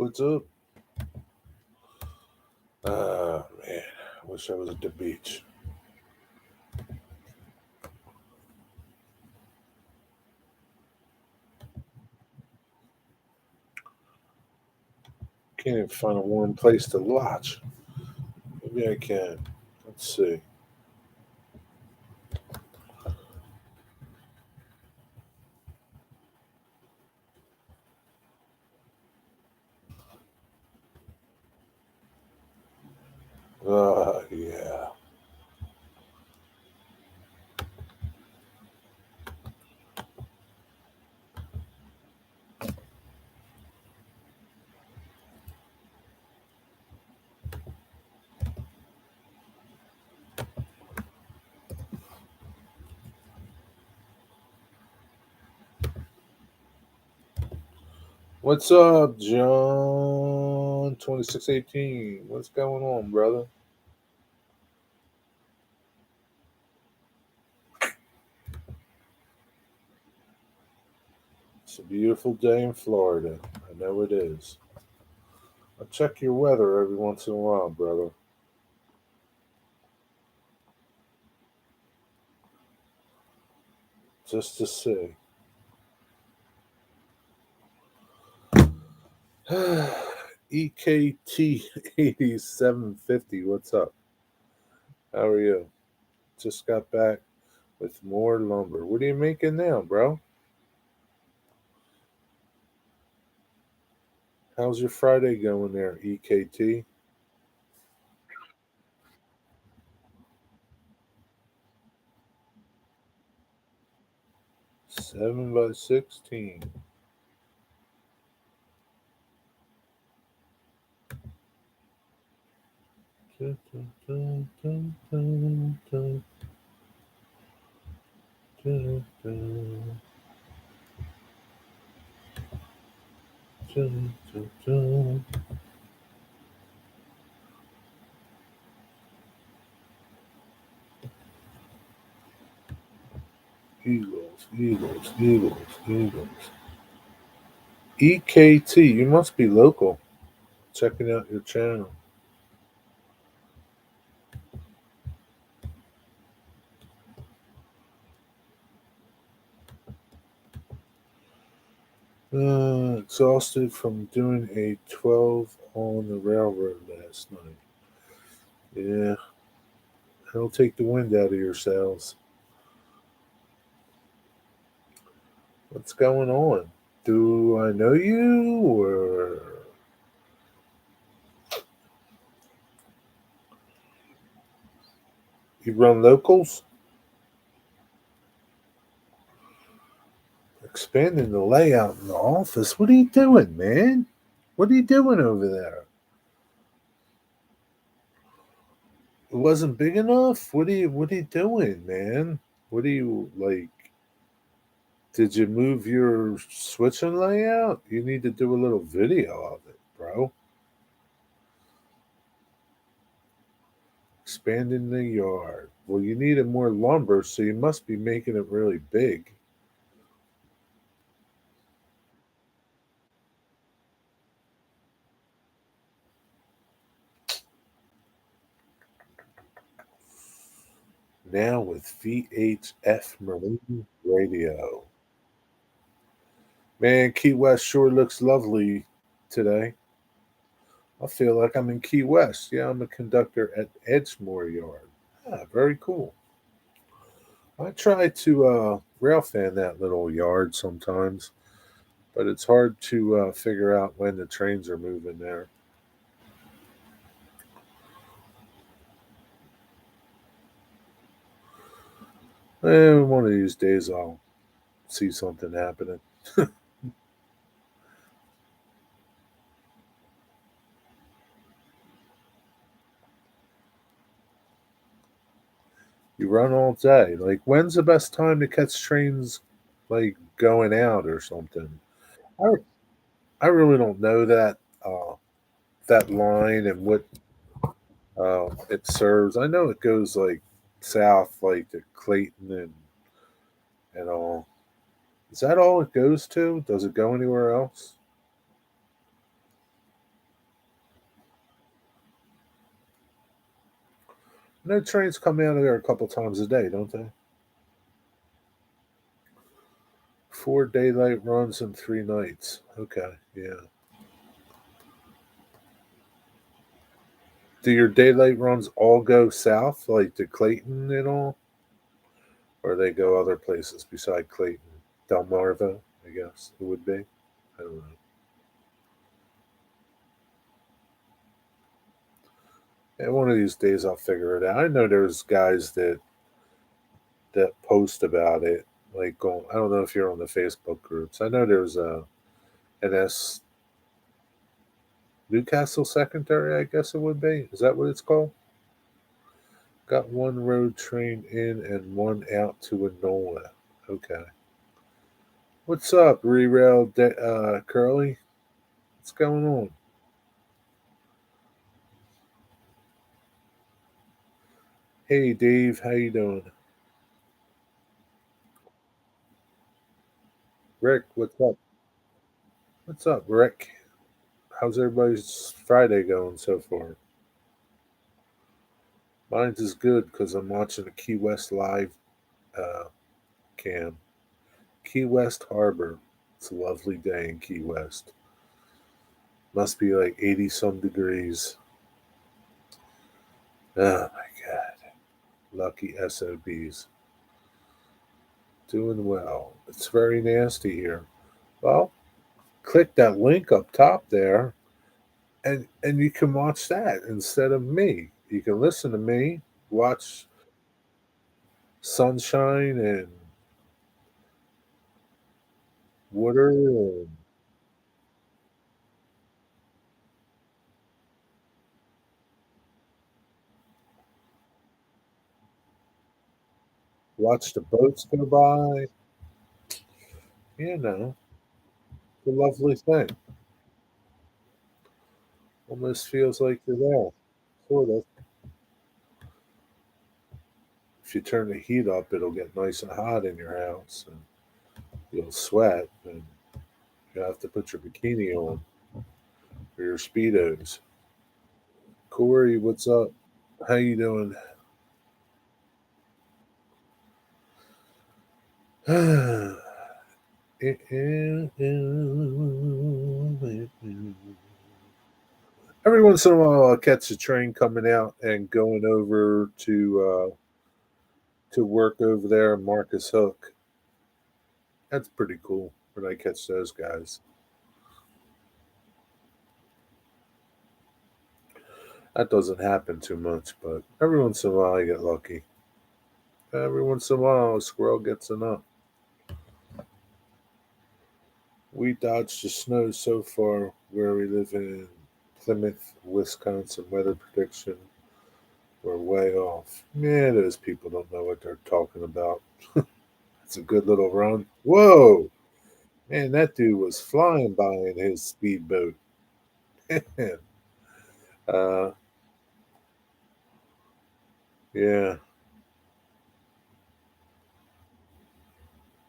What's up? Man, I wish I was at the beach. Can't even find a warm place to watch. Maybe I can. Let's see. Yeah. What's up, John? 2618. What's going on, brother? It's a beautiful day in Florida. I know it is. I check your weather every once in a while, brother, just to see. EKT 8750. What's up? How are you? Just got back with more lumber. What are you making now, bro? How's your Friday going there, EKT? 7 by 16. Dun, dun, dun, dun, dun, dun, dun, dun, dun, dun, dun. Eagles, Eagles, Eagles, Eagles. EKT, you must be local. Checking out your channel. Exhausted from doing a 12 on the railroad last night. Yeah, that'll take the wind out of your sails. What's going on? Do I know you or you run locals? Expanding the layout in the office. What are you doing, man? What are you doing over there? It wasn't big enough? What are you doing, man? What do you like? Did you move your switching layout? You need to do a little video of it, bro. Expanding the yard. Well, you needed more lumber, so you must be making it really big. Now with VHF Marine Radio. Man, Key West sure looks lovely today. I feel like I'm in Key West. Yeah, I'm a conductor at Edgemore Yard. Ah, very cool. I try to rail fan that little yard sometimes, but it's hard to figure out when the trains are moving there. One of these days I'll see something happening. You run all day. Like, when's the best time to catch trains, like going out or something? I, I really don't know that line and what it serves. I know it goes like south, like to Clayton and all. Is that all it goes to? Does it go anywhere else? No trains come out of there a couple times a day, don't they? 4 daylight runs and 3 nights. Okay, yeah. Do your daylight runs all go south, like to Clayton and all? Or they go other places beside Clayton? Delmarva, I guess it would be. I don't know. Yeah, one of these days I'll figure it out. I know there's guys that post about it. Like, I don't know if you're on the Facebook groups. I know there's an S Newcastle Secondary. I guess it would be. Is that what it's called? Got one road train in and one out to Enola. Okay. What's up, Rerail Curly? What's going on? Hey, Dave. How you doing? Rick, what's up? What's up, Rick? How's everybody's Friday going so far? Mine's is good because I'm watching a Key West live uh, cam. Key West Harbor. It's a lovely day in Key West. Must be like 80 some degrees. Oh my God. Lucky SOBs. Doing well. It's very nasty here. Well, click that link up top there and you can watch that instead of me. You can listen to me, watch sunshine and water and watch the boats go by. You know, it's a lovely thing. Almost feels like you're there. Sort of. If you turn the heat up, it'll get nice and hot in your house and you'll sweat and you have to put your bikini on or your Speedos. Corey, what's up? How you doing? Every once in a while, I'll catch a train coming out and going over to work over there in Marcus Hook. That's pretty cool when I catch those guys. That doesn't happen too much, but every once in a while, I get lucky. Every once in a while, a squirrel gets a nut. We dodged the snow so far where we live in Plymouth, Wisconsin. Weather prediction, we're way off. Yeah, those people don't know what they're talking about. It's a good little run. Whoa! Man, that dude was flying by in his speedboat. uh, yeah.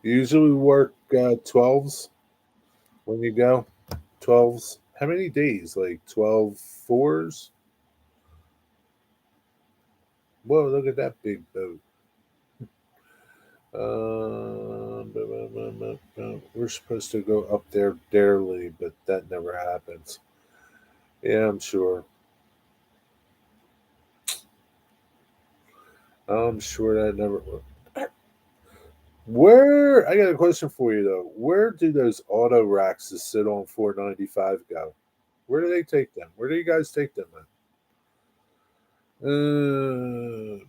You usually work 12s when you go. 12s. How many days? Like 12 fours? Whoa, look at that big boat. We're supposed to go up there daily, but that never happens. Yeah, I'm sure. I'm sure that never. Where I got a question for you though. Where do those auto racks that sit on 495 go? Where do they take them? Where do you guys take them at? Boo.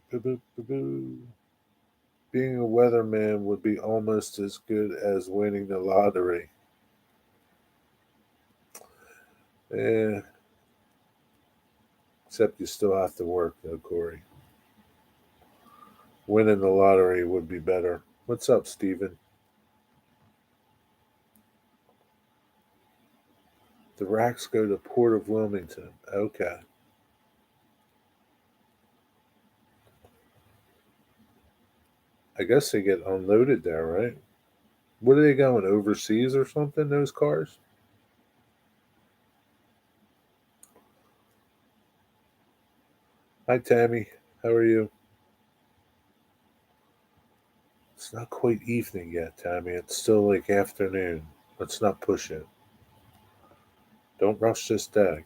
Being a weatherman would be almost as good as winning the lottery. Yeah, except you still have to work though, Corey. Winning the lottery would be better. What's up, Steven? The racks go to Port of Wilmington. Okay. I guess they get unloaded there, right? What are they going overseas or something? Those cars? Hi, Tammy. How are you? It's not quite evening yet, Tammy. It's still like afternoon. Let's not push it. Don't rush this day.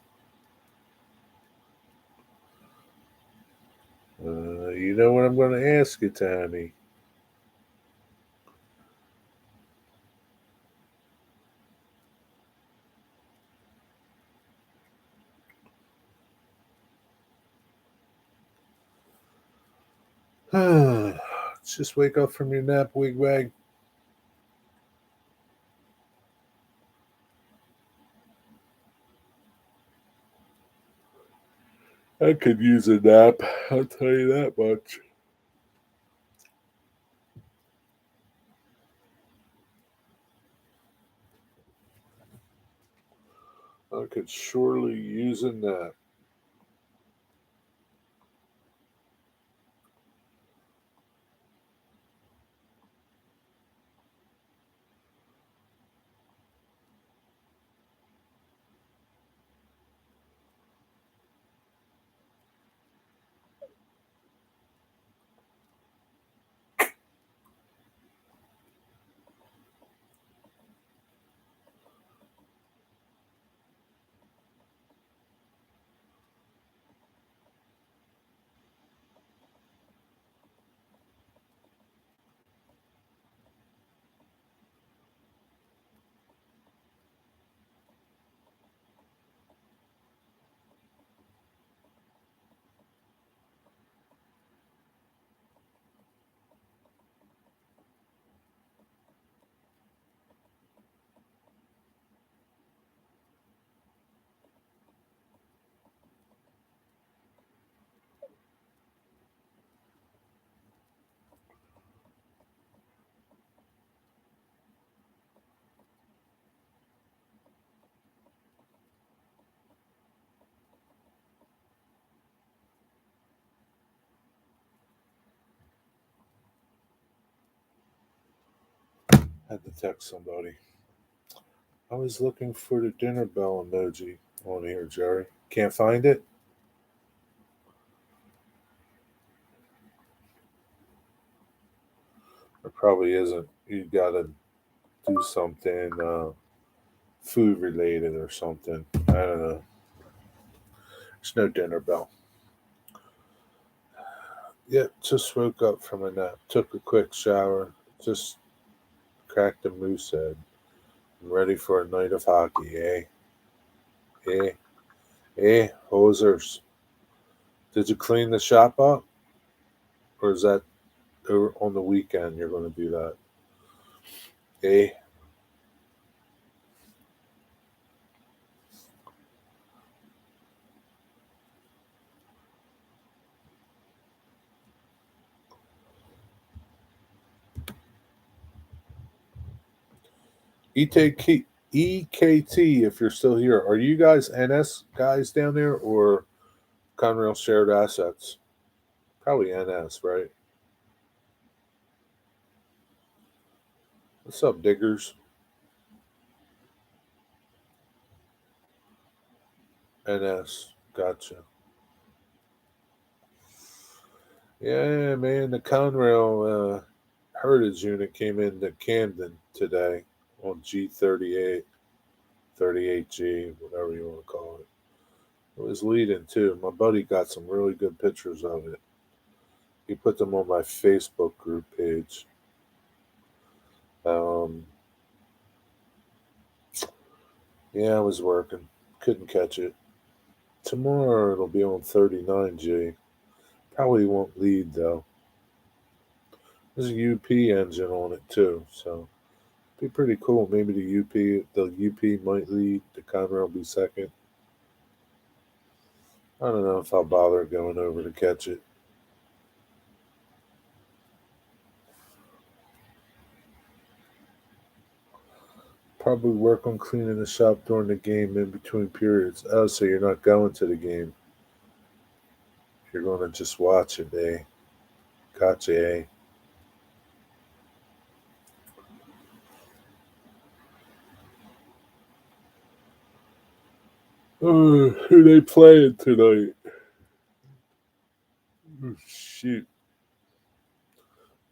You know what I'm going to ask you, Tammy? Let's just wake up from your nap, wigwag. I could use a nap. I'll tell you that much. I could surely use a nap. Had to text somebody. I was looking for the dinner bell emoji on here, Jerry. Can't find it? It probably isn't. You gotta do something food related or something. I don't know. There's no dinner bell. Yeah, just woke up from a nap. Took a quick shower. Just cracked a moose head. I'm ready for a night of hockey, eh? Eh? Eh? Hosers. Did you clean the shop up? Or is that on the weekend you're going to do that? Eh? EKT, if you're still here. Are you guys NS guys down there or Conrail Shared Assets? Probably NS, right? What's up, diggers? NS. Gotcha. Yeah, man, the Conrail Heritage unit came into Camden today on G38, 38G, whatever you want to call it. It was leading too. My buddy got some really good pictures of it. He put them on my Facebook group page. Um, yeah, I was working. Couldn't catch it. Tomorrow it'll be on 39G. Probably won't lead though. There's a UP engine on it too, so be pretty cool. Maybe the UP might lead. The Conrail will be second. I don't know if I'll bother going over to catch it. Probably work on cleaning the shop during the game in between periods. Oh, so you're not going to the game. You're going to just watch it, eh? Gotcha, eh? Who they playing tonight? Ooh, shoot.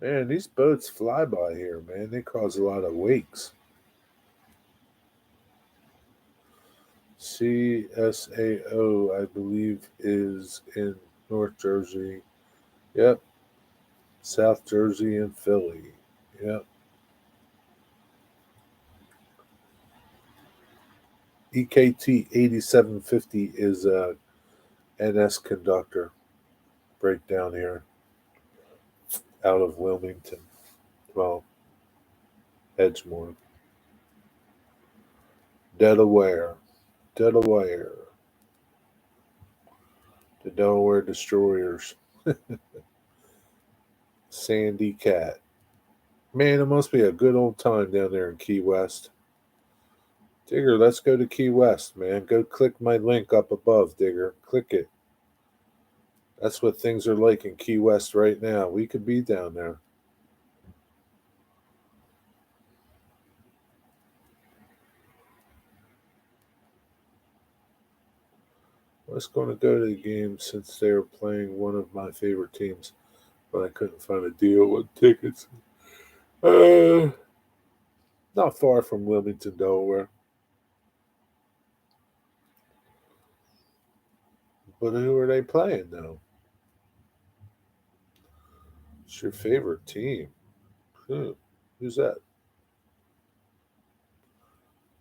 Man, these boats fly by here, man. They cause a lot of wakes. CSAO, I believe, is in North Jersey. Yep. South Jersey and Philly. Yep. EKT 8750 is a NS conductor breakdown here out of Wilmington. Well, Edgemore. Delaware. Delaware. The Delaware Destroyers. Sandy Cat. Man, it must be a good old time down there in Key West. Digger, let's go to Key West, man. Go click my link up above, Digger. Click it. That's what things are like in Key West right now. We could be down there. I was going to go to the game since they were playing one of my favorite teams, but I couldn't find a deal with tickets. Uh, Not far from Wilmington, Delaware. But who are they playing, though? It's your favorite team. Who's that?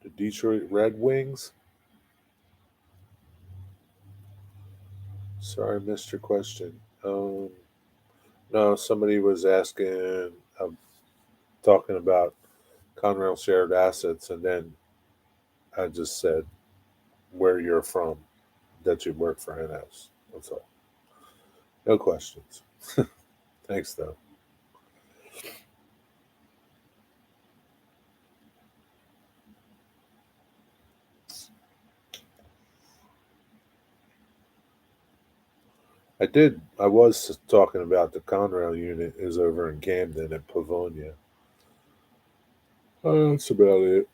The Detroit Red Wings? Sorry, I missed your question. No, somebody was asking, talking about Conrail shared assets, and then I just said where you're from, that you work for NS. That's all. No questions. Thanks, though. I did. I was talking about the Conrail unit is over in Camden at Pavonia. That's about it.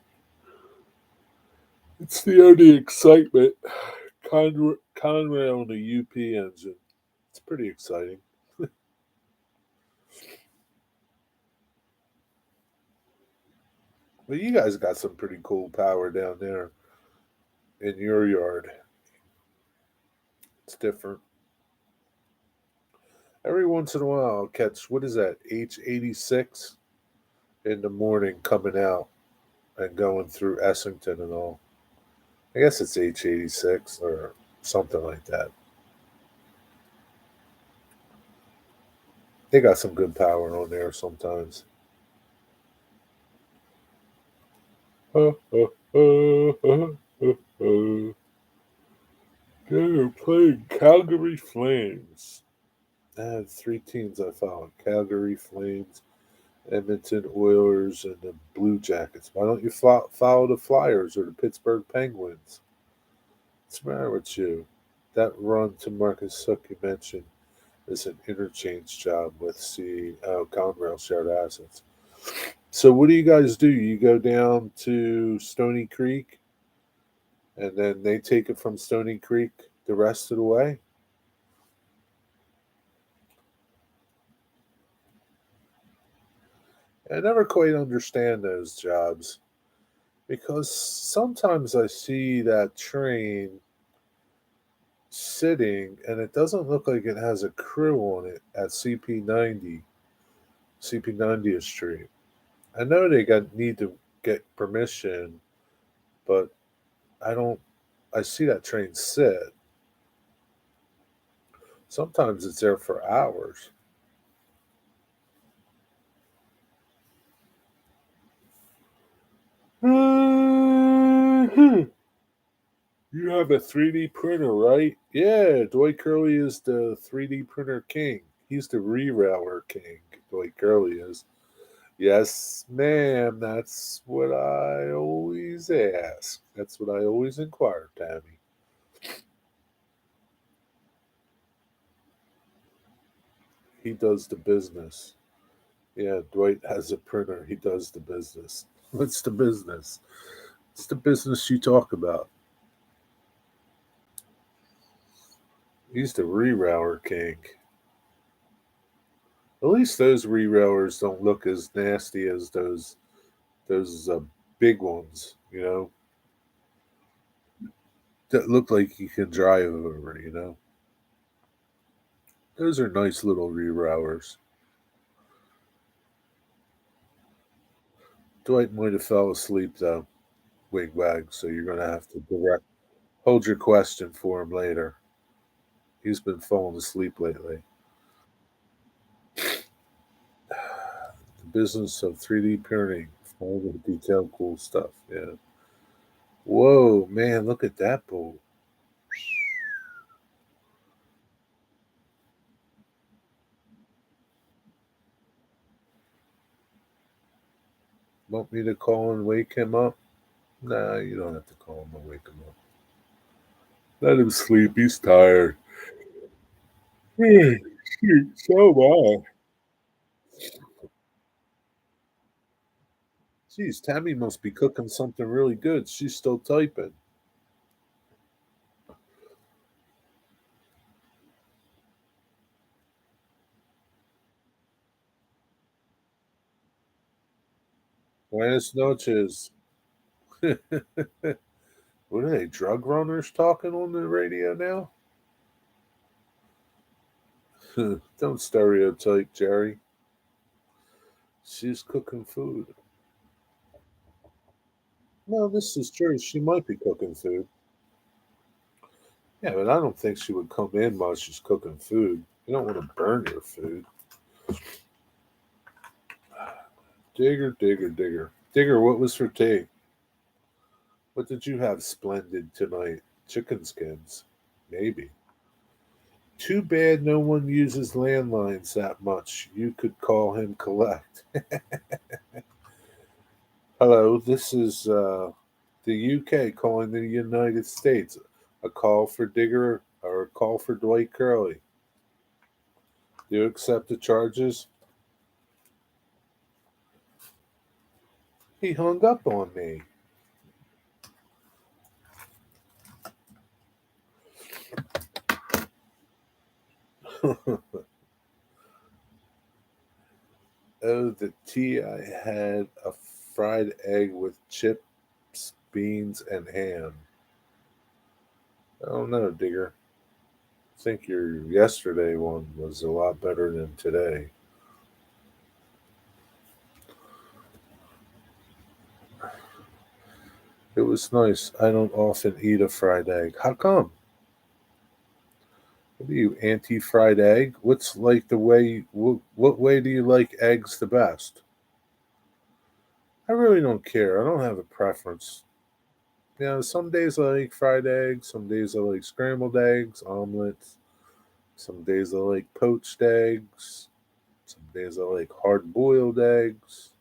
It's the only excitement. Conrail and the UP engine. It's pretty exciting. Well, you guys got some pretty cool power down there in your yard. It's different. Every once in a while, I'll catch, what is that, H86 in the morning coming out and going through Essington and all. I guess it's H86 or something like that. They got some good power on there sometimes. They're playing Calgary Flames. I had three teams I followed: Calgary Flames, Edmonton Oilers, and the Blue Jackets. Why don't you follow the Flyers or the Pittsburgh Penguins? What's the matter with you? That run to Marcus Hook you mentioned is an interchange job with CEO Conrail Shared Assets. So what do you guys do? You go down to Stony Creek, and then they take it from Stony Creek the rest of the way? I never quite understand those jobs because sometimes I see that train sitting and it doesn't look like it has a crew on it at CP 90th Street. I know they need to get permission, but I don't. I see that train sit. Sometimes it's there for hours. You have a 3D printer, right? Yeah, Dwight Curley is the 3D printer king. He's the re-railer king. Dwight Curley is. Yes, ma'am. That's what I always ask. That's what I always inquire, Tammy. He does the business. Yeah, Dwight has a printer. He does the business. What's the business? It's the business you talk about. He's the re-railer king. At least those re-railers don't look as nasty as those big ones. That look like you can drive over. Those are nice little re-railers. Dwight might have fell asleep though, wigwag. So you're gonna have to hold your question for him later. He's been falling asleep lately. The business of 3D printing, all the detailed, cool stuff. Yeah. Whoa, man! Look at that boat. Want me to call and wake him up? Nah, you don't have to call him and wake him up. Let him sleep. He's tired. Shoot, so am I. Geez, Tammy must be cooking something really good. She's still typing. Buenas noches. What are they, drug runners talking on the radio now? Don't stereotype, Jerry. She's cooking food. No, this is true. She might be cooking food. Yeah, but I don't think she would come in while she's cooking food. You don't want to burn your food. Digger, digger, digger. Digger, what was for tea? What did you have splendid tonight? Chicken skins. Maybe. Too bad no one uses landlines that much. You could call him collect. Hello, this is the UK calling the United States. A call for Digger or a call for Dwight Curley. Do you accept the charges? He hung up on me. Oh, the tea I had a fried egg with chips, beans, and ham. I don't know, Digger. I think your yesterday one was a lot better than today. It was nice. I don't often eat a fried egg. How come? What are you, anti fried egg? What's like the way, what way do you like eggs the best? I really don't care. I don't have a preference. Some days I like fried eggs, some days I like scrambled eggs, omelets, some days I like poached eggs, some days I like hard boiled eggs.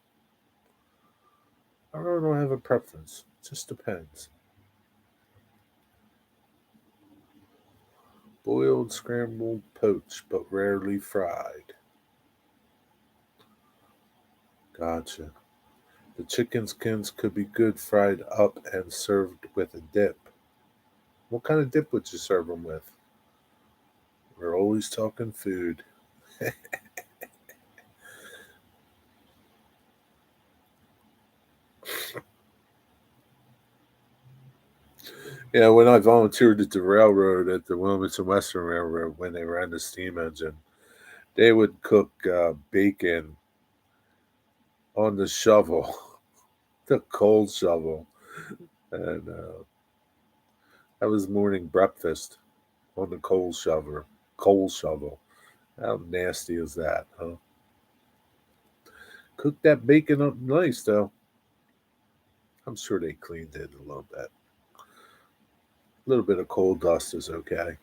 I really don't have a preference. It just depends. Boiled, scrambled, poached, but rarely fried. Gotcha. The chicken skins could be good fried up and served with a dip. What kind of dip would you serve them with? We're always talking food. Yeah, when I volunteered at the railroad, at the Wilmington Western Railroad, when they ran the steam engine, they would cook bacon on the shovel, the cold shovel. And that was morning breakfast on the coal shovel. Coal shovel. How nasty is that, huh? Cook that bacon up nice, though. I'm sure they cleaned it a little bit. A little bit of coal dust is okay.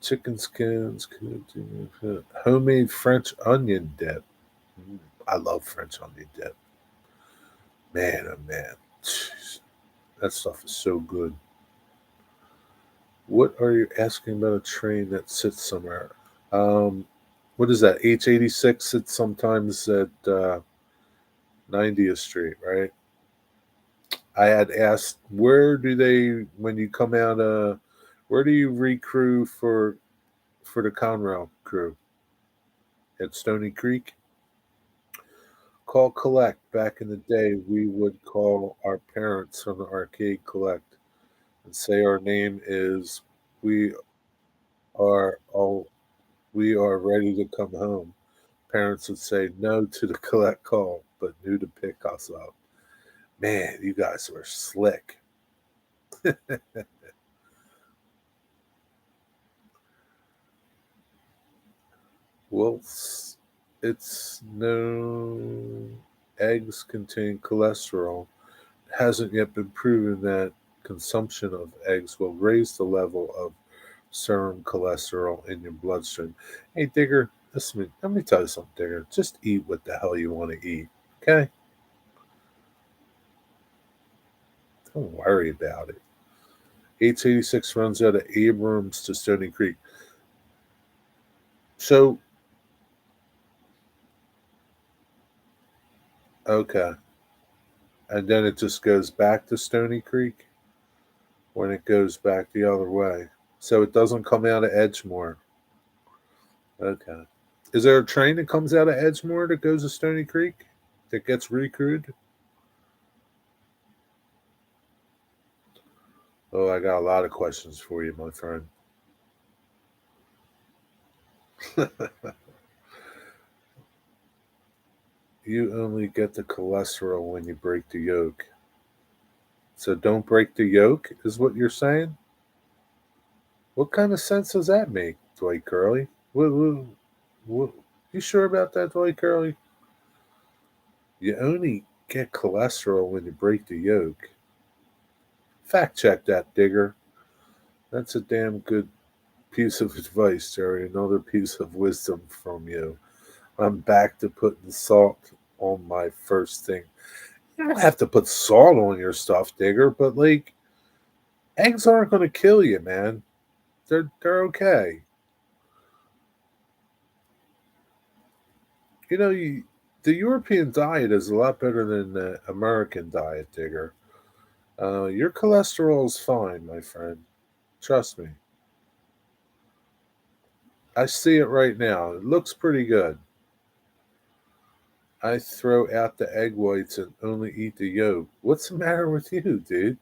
Chicken skins, homemade French onion dip. I love French onion dip. Man, oh man. Jeez, that stuff is so good. What are you asking about a train that sits somewhere? Um, what is that? H-86 sits sometimes at 90th Street, right? I had asked, where do they, when you come out, where do you recrew for the Conrail crew? at Stony Creek? Call collect. Back in the day, we would call our parents from the arcade collect and say our name is we are all we are ready to come home. Parents would say no to the collect call, but knew to pick us up. Man, you guys were slick. Well, it's known eggs contain cholesterol. It hasn't yet been proven that consumption of eggs will raise the level of serum cholesterol in your bloodstream. Hey, Digger, listen, let me tell you something, Digger. Just eat what the hell you want to eat, okay? Don't worry about it. 886 runs out of Abrams to Stony Creek. So, okay. And then it just goes back to Stony Creek when it goes back the other way. So it doesn't come out of Edgemore. Okay. Is there a train that comes out of Edgemore that goes to Stony Creek that gets recruited? Oh, I got a lot of questions for you, my friend. You only get the cholesterol when you break the yolk. So don't break the yolk, is what you're saying? What kind of sense does that make, Dwight Curley? What, you sure about that, Dwight Curley? You only get cholesterol when you break the yolk. Fact check that, Digger. That's a damn good piece of advice, Jerry. Another piece of wisdom from you. I'm back to putting salt on my first thing. You don't have to put salt on your stuff, Digger, but like eggs aren't going to kill you, man. They're okay. You know, the European diet is a lot better than the American diet, Digger. Your cholesterol's fine, my friend. Trust me. I see it right now. It looks pretty good. I throw out the egg whites and only eat the yolk. What's the matter with you, dude?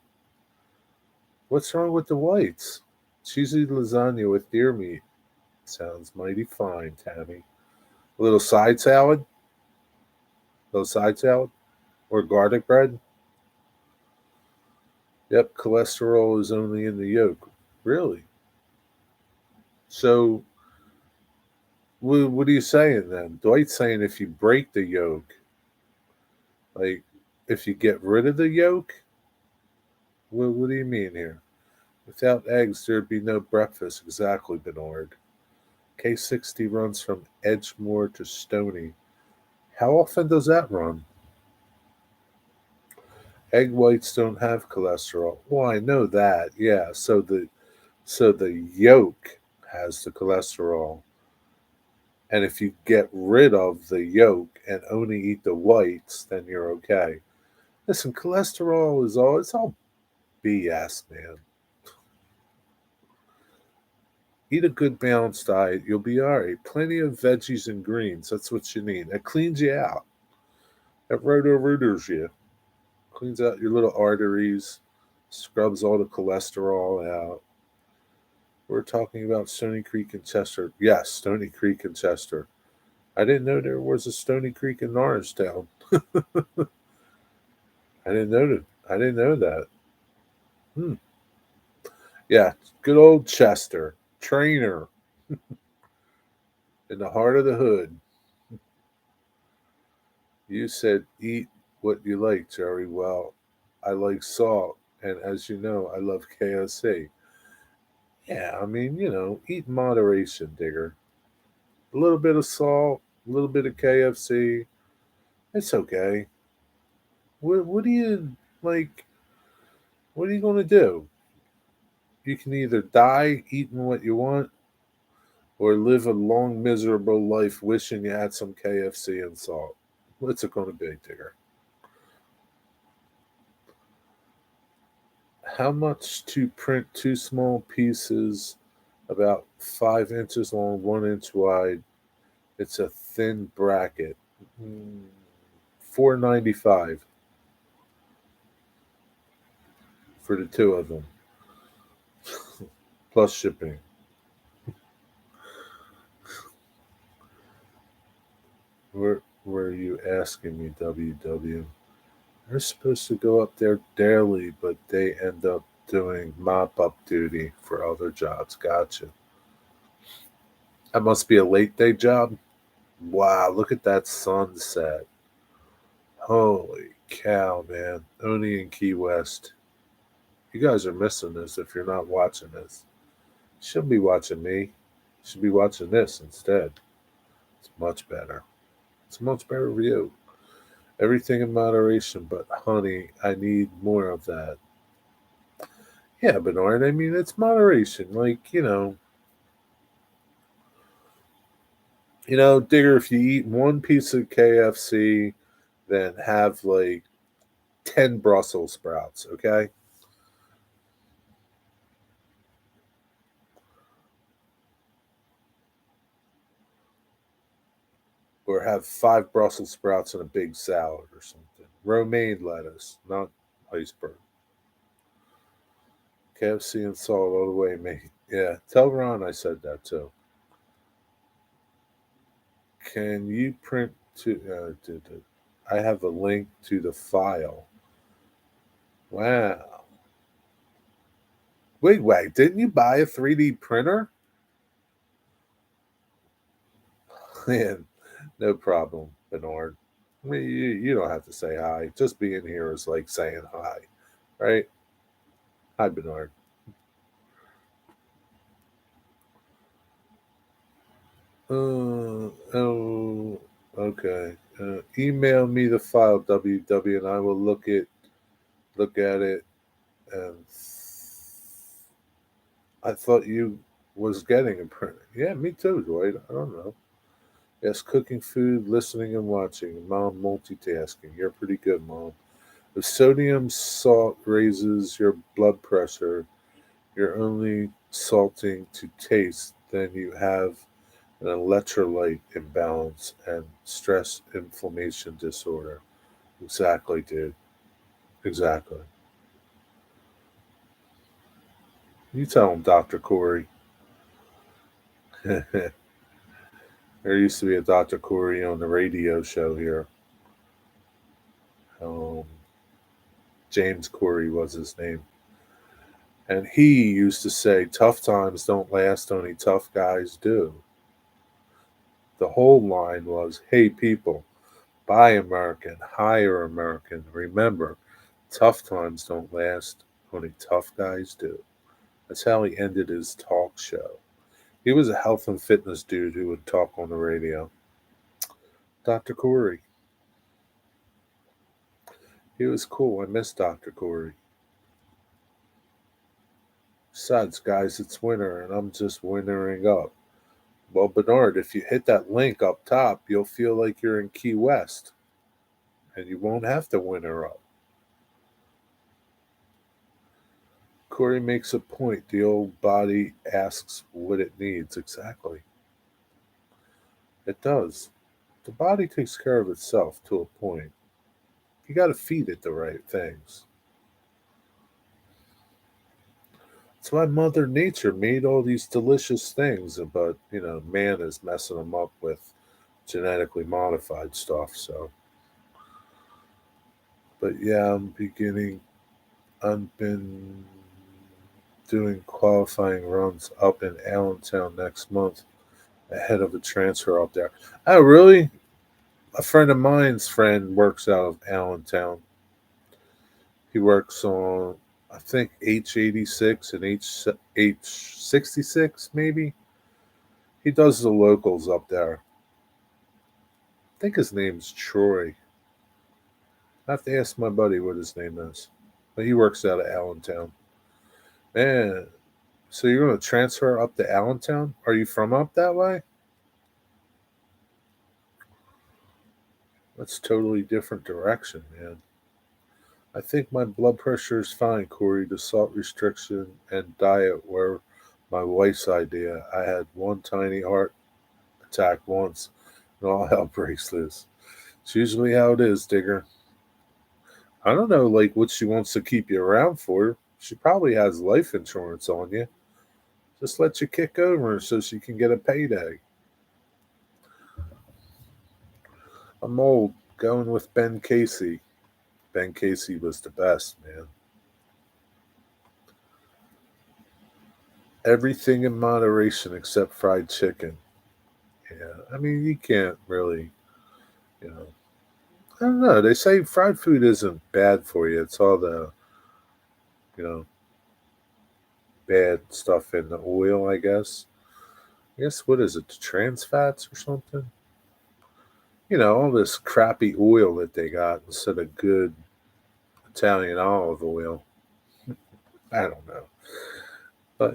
What's wrong with the whites? Cheesy lasagna with deer meat. Sounds mighty fine, Tammy. A little side salad? A little side salad? Or garlic bread? Yep, cholesterol is only in the yolk. Really? So, what are you saying then? Dwight's saying if you break the yolk, like if you get rid of the yolk, what do you mean here? Without eggs, there'd be no breakfast. Exactly, Bernard. K60 runs from Edgemore to Stony. How often does that run? Egg whites don't have cholesterol. Well, I know that. Yeah, so the yolk has the cholesterol. And if you get rid of the yolk and only eat the whites, then you're okay. Listen, cholesterol is all it's all BS, man. Eat a good balanced diet, you'll be all right. Plenty of veggies and greens. That's what you need. That cleans you out. That roto-rooters you. Cleans out your little arteries, scrubs all the cholesterol out. We're talking about Stony Creek and Chester. Yes, Stony Creek and Chester. I didn't know there was a Stony Creek in Norristown. I didn't know that. I didn't know that. Hmm. Yeah, good old Chester. Trainer in the heart of the hood. You said eat what you like, Jerry. Well, I like salt, and as you know, I love KFC. Yeah, I mean, eat in moderation, Digger. A little bit of salt, a little bit of KFC. It's okay. What do you like? What are you going to do? You can either die eating what you want or live a long, miserable life wishing you had some KFC and salt. What's it going to be, Digger? How much to print two small pieces about 5 inches long, 1 inch wide? It's a thin bracket. 4.95 for the two of them, plus shipping. Where are you asking me, WW? They're supposed to go up there daily, but they end up doing mop up duty for other jobs. Gotcha. That must be a late day job. Wow, look at that sunset. Holy cow, man. Only in Key West. You guys are missing this if you're not watching this. You shouldn't be watching me. You should be watching this instead. It's much better. It's a much better view. Everything in moderation, but honey, I need more of that. Yeah, Bernard, I mean, it's moderation. Digger, if you eat one piece of KFC, then have like 10 Brussels sprouts, okay? Or have 5 Brussels sprouts and a big salad or something. Romaine lettuce, not iceberg. KFC and salt all the way, mate. Yeah, tell Ron I said that too. Can you print to? I have a link to the file. Wow. Wait, didn't you buy a 3D printer? Man, no problem, Bernard. I mean, you don't have to say hi. Just being here is like saying hi, right? Hi, Bernard. Oh, okay. Email me the file, WW, and I will look at it. And I thought you was getting a printer. Yeah, me too, Dwight. I don't know. Yes, cooking food, listening and watching. Mom multitasking. You're pretty good, Mom. If sodium salt raises your blood pressure, you're only salting to taste, then you have an electrolyte imbalance and stress inflammation disorder. Exactly, dude. Exactly. You tell him, Dr. Corey. There used to be a Dr. Corey on the radio show here. Um, James Corey was his name. And he used to say, tough times don't last, only tough guys do. The whole line was, hey, people, buy American, hire American. Remember, tough times don't last, only tough guys do. That's how he ended his talk show. He was a health and fitness dude who would talk on the radio. Dr. Corey. He was cool. I miss Dr. Corey. Besides, guys, it's winter and I'm just wintering up. Well, Bernard, if you hit that link up top, you'll feel like you're in Key West and you won't have to winter up. Corey makes a point. The old body asks what it needs. Exactly. It does. The body takes care of itself to a point. You got to feed it the right things. That's why Mother Nature made all these delicious things, but man is messing them up with genetically modified stuff. So, but yeah, I've been doing qualifying runs up in Allentown next month ahead of a transfer up there. Oh, really? A friend of mine's friend works out of Allentown. He works on, I think, H86 and H66, maybe. He does the locals up there. I think his name's Troy. I have to ask my buddy what his name is. But he works out of Allentown. Man, so you're going to transfer up to Allentown? Are you from up that way? That's totally different direction, man. I think my blood pressure is fine, Corey. The salt restriction and diet were my wife's idea. I had one tiny heart attack once, and all hell breaks loose. It's usually how it is, Digger. I don't know, like, what she wants to keep you around for. She probably has life insurance on you. Just let you kick over so she can get a payday. I'm old, going with Ben Casey. Ben Casey was the best, man. Everything in moderation except fried chicken. Yeah, I mean, you can't really, you know. I don't know. They say fried food isn't bad for you. It's all the, you know, bad stuff in the oil, I guess. I guess, what is it, the trans fats or something? All this crappy oil that they got instead of good Italian olive oil. I don't know. But,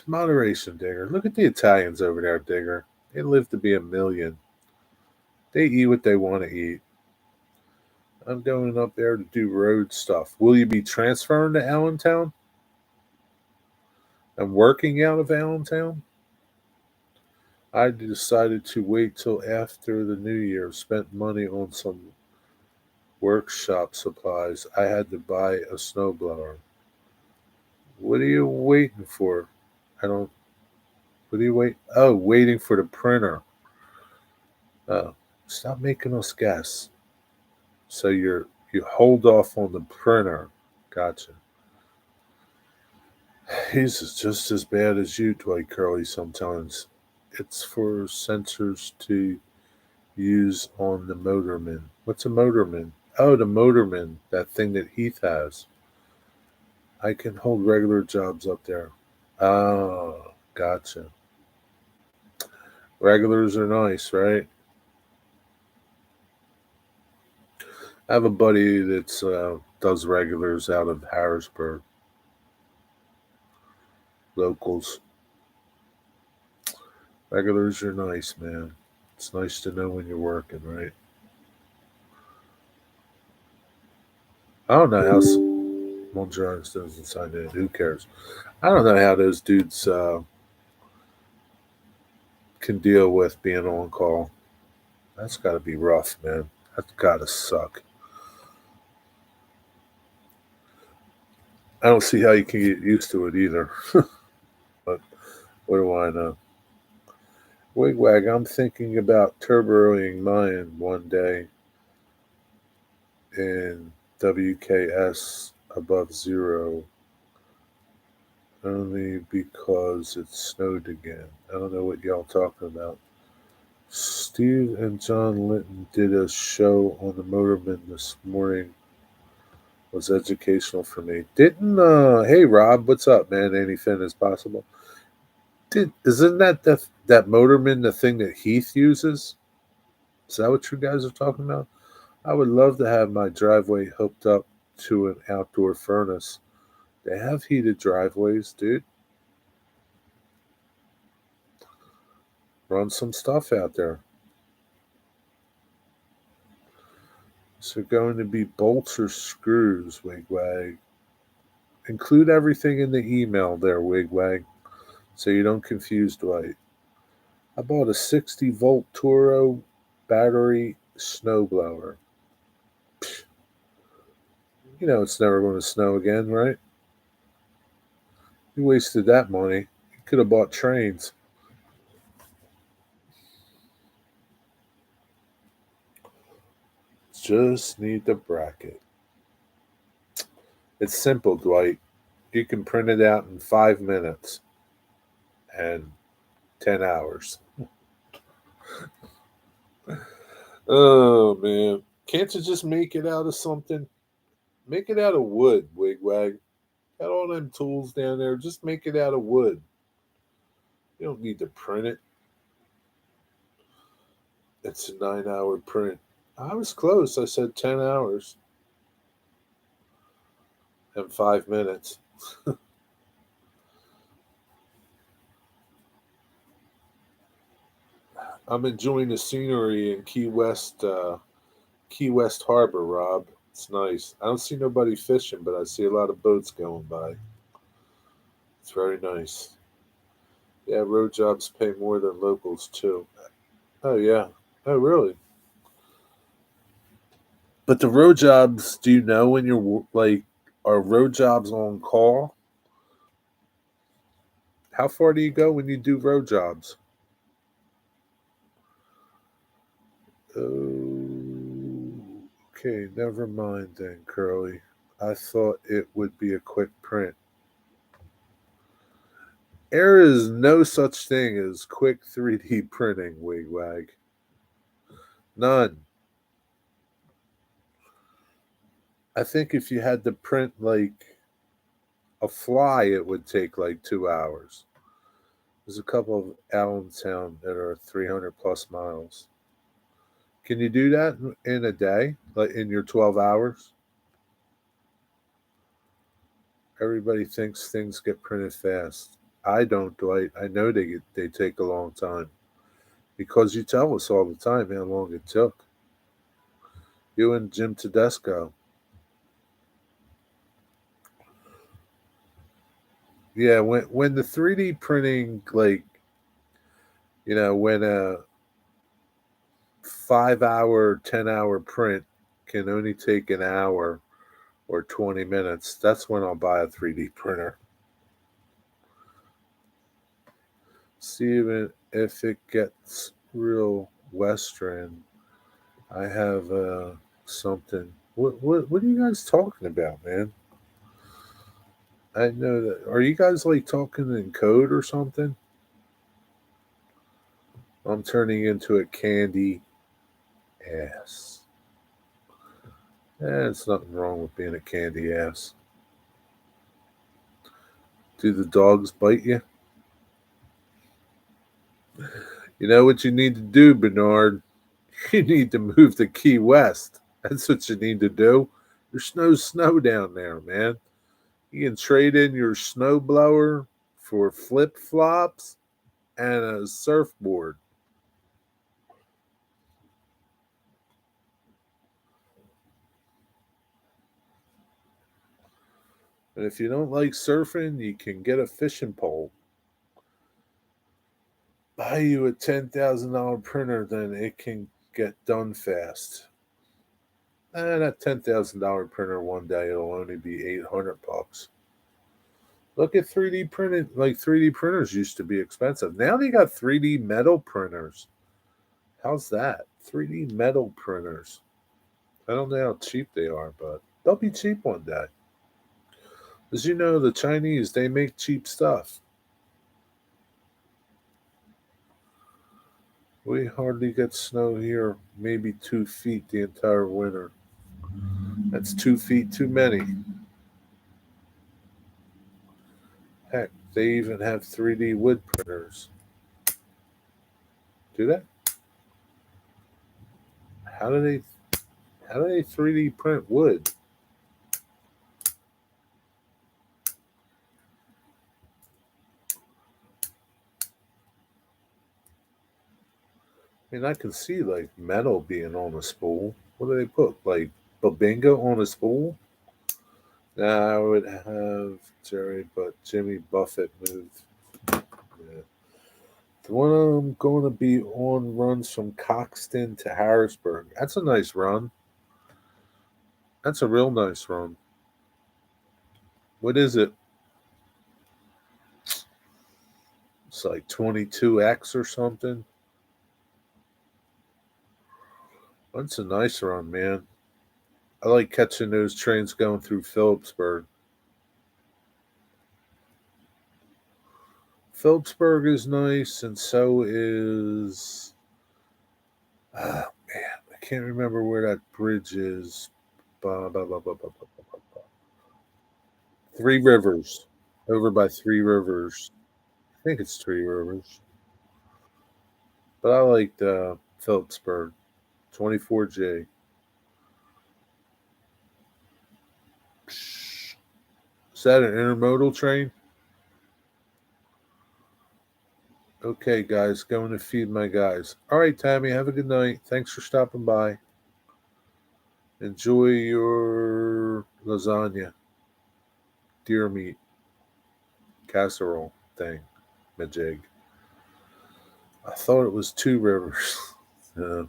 moderation, Digger. Look at the Italians over there, Digger. They live to be a million. They eat what they want to eat. I'm going up there to do road stuff. Will you be transferring to Allentown and working out of Allentown? I decided to wait till after the new year. Spent money on some workshop supplies. I had to buy a snowblower. What are you waiting for? I don't. What are you wait? Oh, waiting for the printer. Oh, stop making us guess. So you hold off on the printer. Gotcha. He's just as bad as you, Dwight Curley. Sometimes it's for sensors to use on the motorman. What's a motorman? Oh, the motorman. That thing that Heath has. I can hold regular jobs up there. Oh, gotcha. Regulars are nice, right? I have a buddy that's does regulars out of Harrisburg. Locals. Regulars are nice, man. It's nice to know when you're working, right? I don't know how Monjones doesn't sign in. Who cares? I don't know how those dudes can deal with being on call. That's got to be rough, man. That's got to suck. I don't see how you can get used to it either. But what do I know? Wigwag, I'm thinking about turboing mine one day in WKS above zero only because it snowed again. I don't know what y'all talking about. Steve and John Linton did a show on the Motorman this morning. Was educational for me. Didn't hey Rob, what's up, man? Anything is possible. Isn't that Motorman the thing that Heath uses? Is that what you guys are talking about? I would love to have my driveway hooked up to an outdoor furnace. They have heated driveways, dude. Run some stuff out there. So going to be bolts or screws, Wigwag. Include everything in the email there, Wigwag, so you don't confuse Dwight. I bought a 60-volt Toro battery snowblower. You know it's never going to snow again, right? You wasted that money. You could have bought trains. Just need the bracket. It's simple, Dwight. You can print it out in 5 minutes and 10 hours. Oh, man. Can't you just make it out of something? Make it out of wood, Wigwag. Got all them tools down there. Just make it out of wood. You don't need to print it. It's a 9-hour print. I was close. I said 10 hours and 5 minutes. I'm enjoying the scenery in Key West Harbor, Rob. It's nice. I don't see nobody fishing, but I see a lot of boats going by. It's very nice. Yeah, road jobs pay more than locals too. Oh yeah. Oh really? But the road jobs, do you know when you're like, are road jobs on call? How far do you go when you do road jobs? Oh, okay, never mind then, Curly. I thought it would be a quick print. There is no such thing as quick 3D printing, Wigwag. None. I think if you had to print like a fly, it would take like 2 hours. There's a couple of Allentown that are 300 plus miles. Can you do that in a day, like in your 12 hours? Everybody thinks things get printed fast. I don't, Dwight. I know they take a long time because you tell us all the time how long it took. You and Jim Tedesco. Yeah, when the 3D printing, like, when a 5 hour, 10 hour print can only take an hour or 20 minutes, that's when I'll buy a 3D printer. See if it gets real Western. I have something. What are you guys talking about, man? I know that. Are you guys like talking in code or something? I'm turning into a candy ass. There's nothing wrong with being a candy ass. Do the dogs bite you? You know what you need to do, Bernard? You need to move to Key West. That's what you need to do. There's no snow down there, man. You can trade in your snow blower for flip flops and a surfboard. And if you don't like surfing, you can get a fishing pole. Buy you a $10,000 printer, then it can get done fast. And that $10,000 printer one day it'll only be 800 bucks. Look at 3D printed, like 3D printers used to be expensive. Now they got 3D metal printers. How's that? 3D metal printers. I don't know how cheap they are, but they'll be cheap one day. As you know, the Chinese, they make cheap stuff. We hardly get snow here, maybe 2 feet the entire winter. That's 2 feet too many. Heck, they even have 3D wood printers. Do they? How do they how do they 3D print wood? I mean, I can see like metal being on a spool. What do they put? Like Babinga on a spool? Nah, I would have Jerry, but Jimmy Buffett moved. Yeah. The one I'm going to be on runs from Coxton to Harrisburg. That's a nice run. That's a real nice run. What is it? It's like 22X or something. That's a nice run, man. I like catching those trains going through Phillipsburg. Phillipsburg is nice, and so is. Man, I can't remember where that bridge is. Ba, ba, ba, ba, ba, ba, ba, ba. Three Rivers. Over by Three Rivers. I think it's Three Rivers. But I liked Phillipsburg. 24J. Is that an intermodal train? Okay, guys, going to feed my guys. All right, Tammy, have a good night. Thanks for stopping by. Enjoy your lasagna, deer meat, casserole thing, majig. I thought it was two rivers. Uh,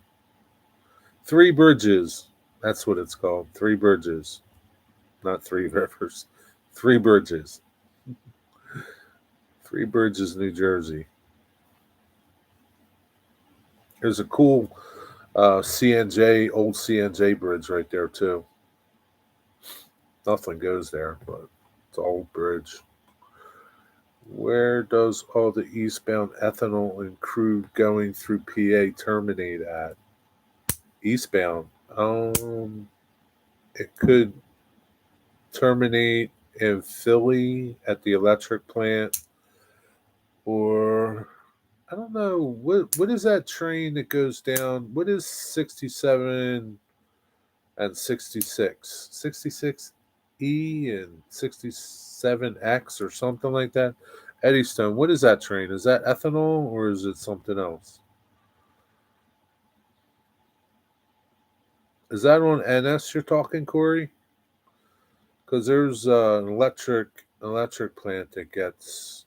Three bridges. That's what it's called. Three bridges, not three rivers. Three bridges. Three Bridges, New Jersey. There's a cool CNJ, old CNJ bridge right there too. Nothing goes there, but it's an old bridge. Where does all the eastbound ethanol and crude going through PA terminate at? Eastbound. It could terminate in Philly at the electric plant, or I don't know what is that train that goes down. What is 67 and 66? 66E and 67X or something like that. Eddystone. What is that train? Is that ethanol or is it something else? Is that on NS you're talking, Corey? Because there's an electric plant that gets,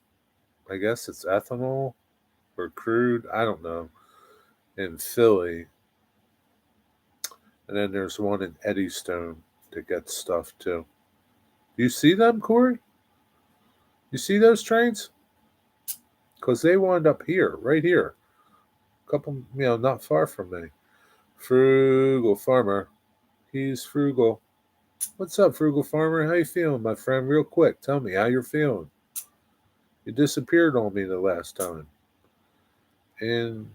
I guess it's ethanol or crude. I don't know, in Philly, and then there's one in Eddystone that gets stuff too. You see them, Corey? You see those trains? Because they wind up here, right here, a couple, not far from me. Frugal farmer, he's frugal. What's up, frugal farmer? How you feeling, my friend? Real quick, tell me how you're feeling. You disappeared on me the last time. And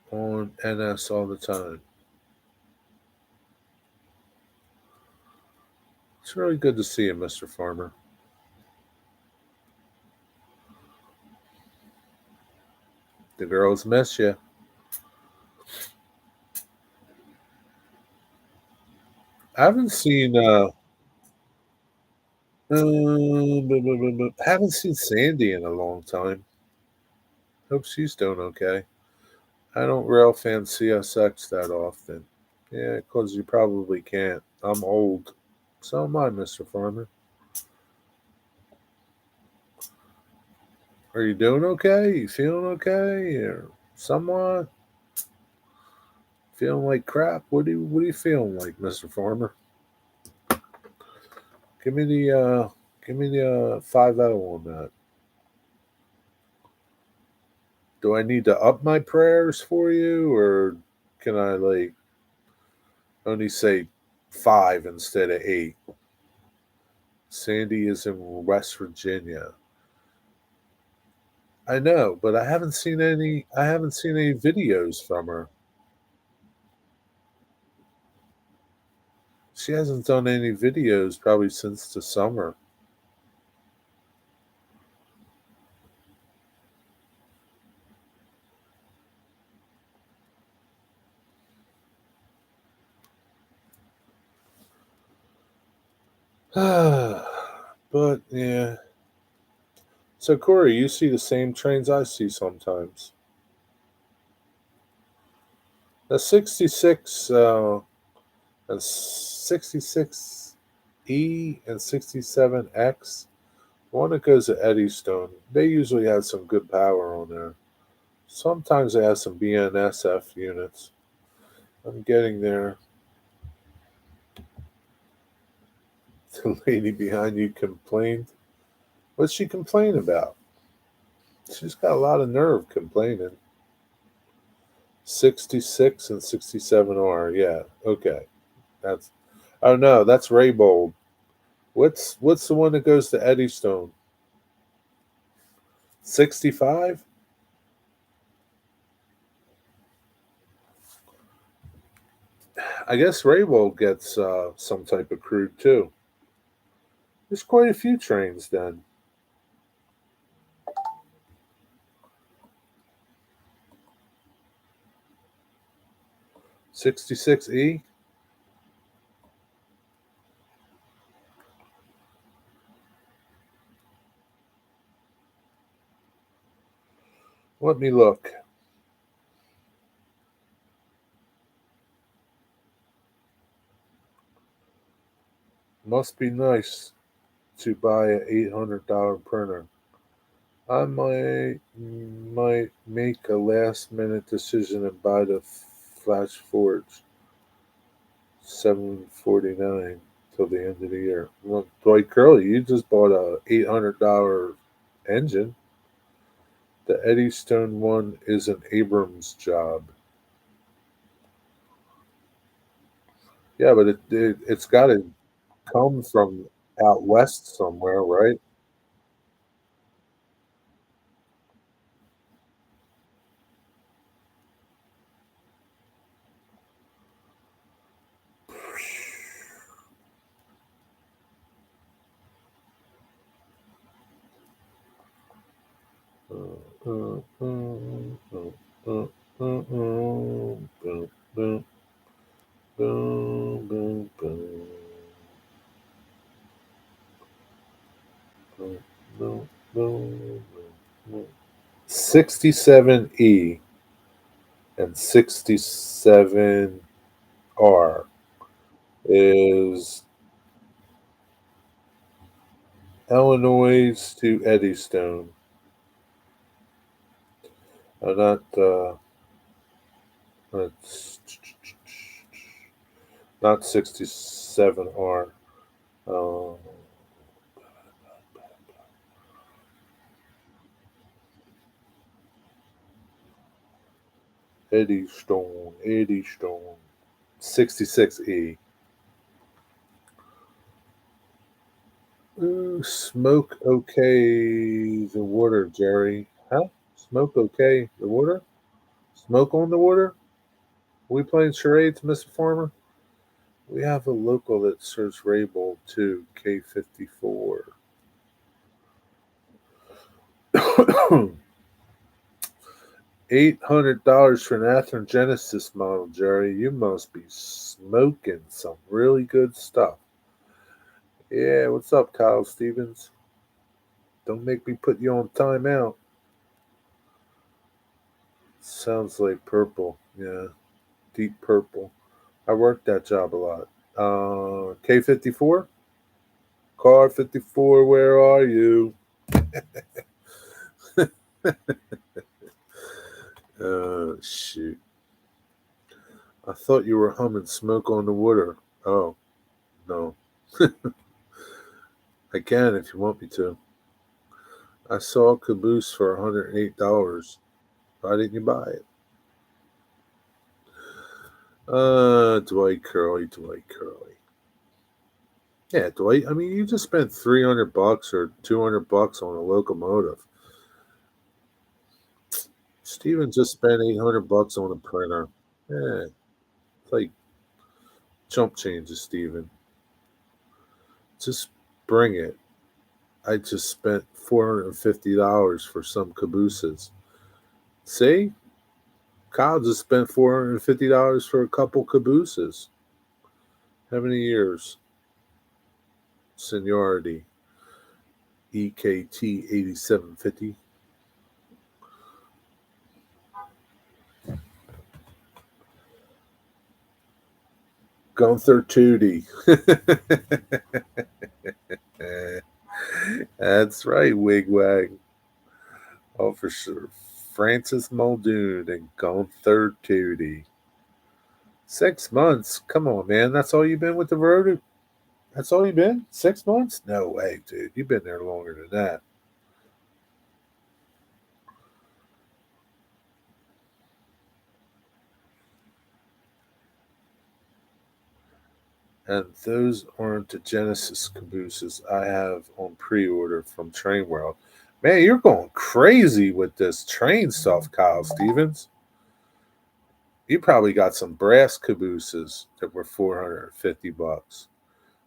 on NS all the time. It's really good to see you, Mr. Farmer. The girls miss you. I haven't seen haven't seen Sandy in a long time. Hope she's doing okay. I don't rail fan CSX that often. Yeah, because you probably can't. I'm old. So am I, Mr. Farmer. Are you doing okay? You feeling okay? Or somewhat? Feeling like crap? What are you feeling like, Mr. Farmer? Give me the 5-0 on that. Do I need to up my prayers for you, or can I only say five instead of eight? Sandy is in West Virginia. I know, but I haven't seen any. I haven't seen any videos from her. She hasn't done any videos probably since the summer. But yeah. So Corey, you see the same trains I see sometimes. The 66 and 66E and 67X. One that goes to Eddystone. They usually have some good power on there. Sometimes they have some BNSF units. I'm getting there. The lady behind you complained. What's she complain about? She's got a lot of nerve complaining. 66 and 67R. Yeah. Okay. That's. Oh no, that's Raybold. What's the one that goes to Eddystone? 65. I guess Raybold gets some type of crude too. There's quite a few trains then. 66E. Let me look. Must be nice to buy an $800 printer. I might make a last minute decision and buy the Flash Forge 749 till the end of the year. Well, Dwight Curley, you just bought a $800 engine. The Eddystone one is an Abrams job. Yeah, but it's got to come from out west somewhere, right? Boom, boom, boom, boom, boom, boom, boom. 67E and 67R is Illinois to Eddystone. Not not 67R. Uh, Eddystone. 66E. Ooh, smoke okay the water, Jerry. Huh? Smoke okay the water? Smoke on the water? We playing charades, Mr. Farmer? We have a local that serves Rabel too, K54. $800 for an Athearn Genesis model, Jerry. You must be smoking some really good stuff. Yeah, what's up, Kyle Stevens? Don't make me put you on timeout. Sounds like purple. Yeah, deep purple. I worked that job a lot. K54? Car 54, where are you? Shoot. I thought you were humming Smoke on the Water. Oh, no. I can if you want me to. I saw a caboose for $108. Why didn't you buy it? Dwight Curley, Dwight Curley. Yeah, Dwight. I mean, you just spent $300 or $200 on a locomotive. Steven just spent $800 on a printer. Yeah, it's like chump changes, Steven. Just bring it. I just spent $450 for some cabooses. See? Kyle just spent $450 for a couple cabooses. How many years? Seniority. EKT 8750. Gunther Tootie. That's right, Wigwag. Oh, for sure. Francis Muldoon and Gunther Tootie. 6 months. Come on, man. That's all you've been with the road? That's all you've been? 6 months? No way, dude. You've been there longer than that. And those aren't the Genesis cabooses I have on pre order from Train World. Man, you're going crazy with this train stuff, Kyle Stevens. You probably got some brass cabooses that were $450.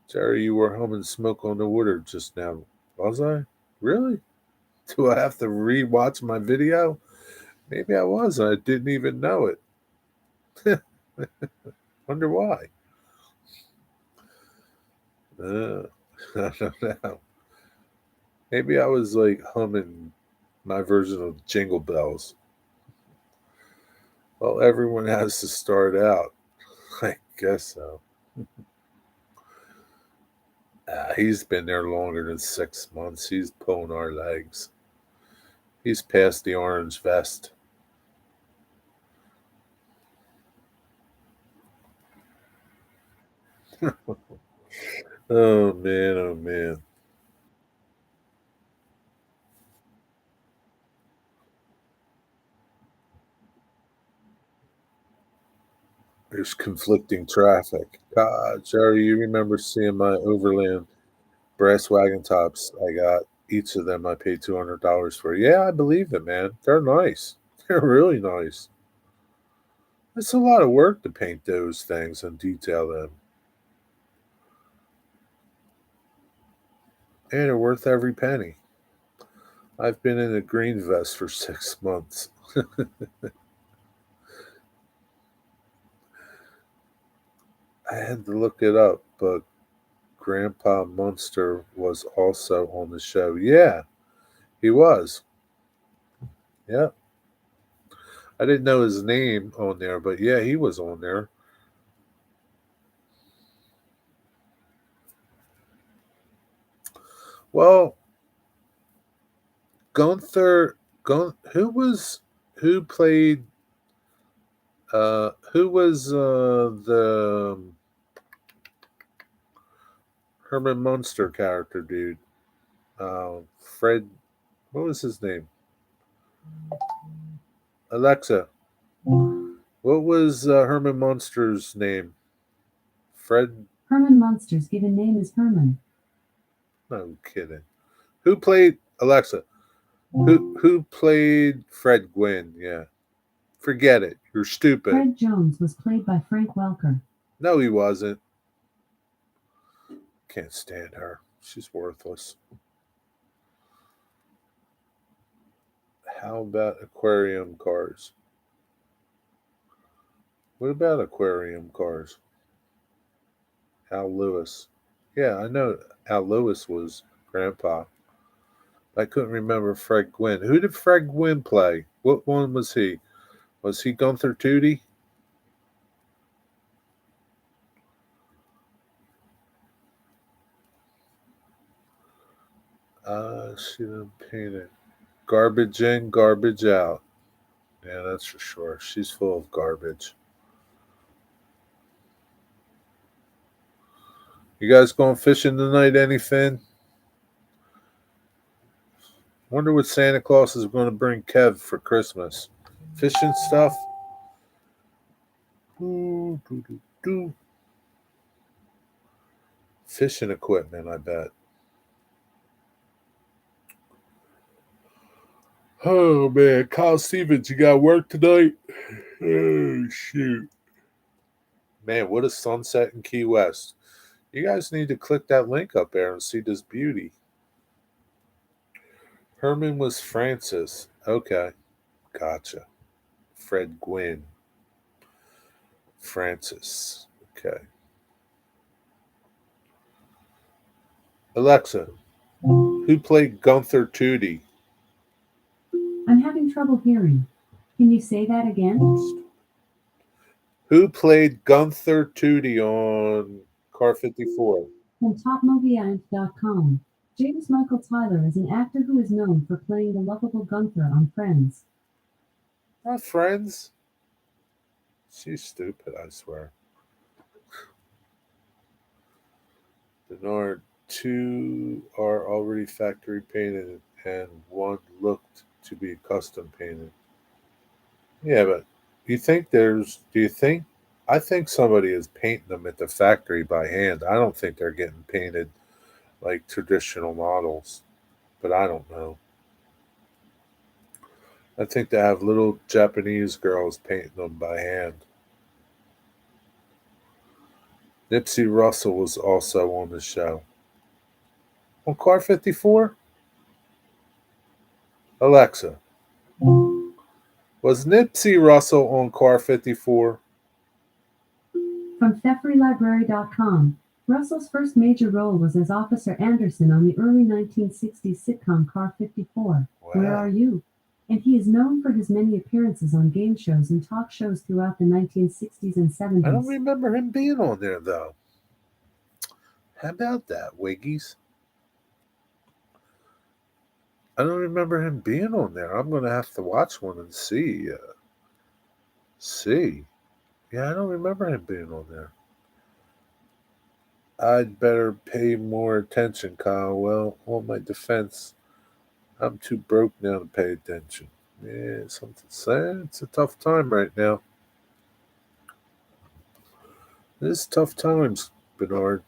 Jerry, you were home and smoke on the water just now. Was I? Really? Do I have to re-watch my video? Maybe I was. I didn't even know it. Wonder why. Uh, I don't know. Maybe I was like humming my version of Jingle Bells. Well, everyone has to start out. I guess so. He's been there longer than 6 months. He's pulling our legs. He's past the orange vest. Oh man, oh man. There's conflicting traffic. God, Jerry, you remember seeing my Overland brass wagon tops I got? Each of them I paid $200 for. Yeah, I believe it, man. They're nice. They're really nice. It's a lot of work to paint those things and detail them. And they're worth every penny. I've been in a green vest for 6 months. I had to look it up, but Grandpa Munster was also on the show. Yeah, he was. Yeah. I didn't know his name on there, but yeah, he was on there. Well, Gunther, who played, who was the Herman Munster character dude? Fred, what was his name? Alexa, what was Herman Munster's name? Fred? Herman Munster's given name is Herman. No kidding. Who played Alexa? Who played Fred Gwynn? Yeah. Forget it. You're stupid. Fred Jones was played by Frank Welker. No, he wasn't. Can't stand her. She's worthless. How about aquarium cars? What about aquarium cars? Al Lewis. Yeah, I know Al Lewis was Grandpa. I couldn't remember Fred Gwynn. Who did Fred Gwynn play? What one was he? Was he Gunther Tootie? She done painted. Garbage in, garbage out. Yeah, that's for sure. She's full of garbage. You guys going fishing tonight, anything? Wonder what Santa Claus is going to bring Kev for Christmas. Fishing stuff? Doo, doo, doo, doo. Fishing equipment, I bet. Oh man, Kyle Stevens, you got work tonight? Oh shoot. Man, what a sunset in Key West. You guys need to click that link up there and see this beauty. Herman was Francis. Okay. Gotcha. Fred Gwynn. Francis. Okay. Alexa, who played Gunther Tootie? I'm having trouble hearing. Can you say that again? Who played Gunther Tootie on Car 54? From TopMovieInt.com. James Michael Tyler is an actor who is known for playing the lovable Gunther on Friends. Not Friends. She's stupid, I swear. Denard, two are already factory painted and one looked to be custom painted. Yeah, but do you think, I think somebody is painting them at the factory by hand. I don't think they're getting painted like traditional models, but I don't know. I think they have little Japanese girls painting them by hand. Nipsey Russell was also on the show. On Car 54? Alexa, was Nipsey Russell on Car 54? From ThefferyLibrary.com. Russell's first major role was as Officer Anderson on the early 1960s sitcom Car 54. Wow. Where Are You? And he is known for his many appearances on game shows and talk shows throughout the 1960s and 70s. I don't remember him being on there, though. How about that, Wiggies? I don't remember him being on there. I'm going to have to watch one and see. See. Yeah, I don't remember him being on there. I'd better pay more attention, Kyle. Well, on my defense, I'm too broke now to pay attention. Yeah, something sad. It's a tough time right now. It's tough times, Bernard.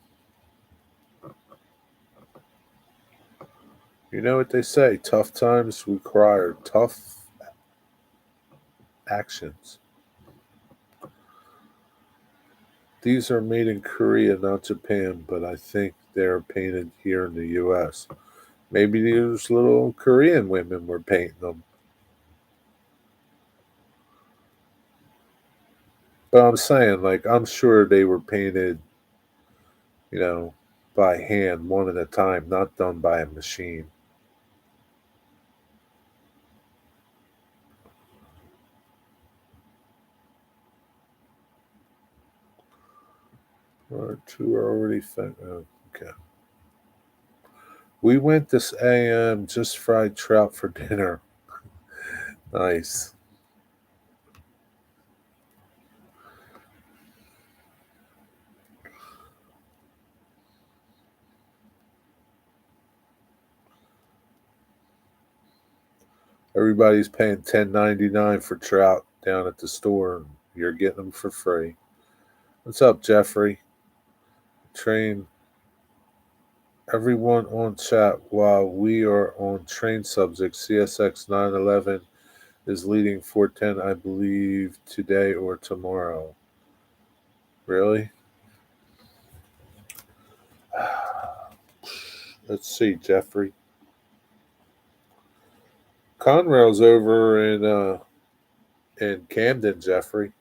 You know what they say, tough times require tough actions. These are made in Korea, not Japan, but I think they're painted here in the US. Maybe these little Korean women were painting them. But I'm saying, like, I'm sure they were painted, you know, by hand, one at a time, not done by a machine. Or two are already okay. We went this AM, just fried trout for dinner. Nice. Everybody's paying $10.99 for trout down at the store. You're getting them for free. What's up, Jeffrey? Train everyone on chat while we are on train subject. CSX 911 is leading 410, I believe, today or tomorrow. Really? Let's see, Jeffrey. Conrail's over in Camden, Jeffrey.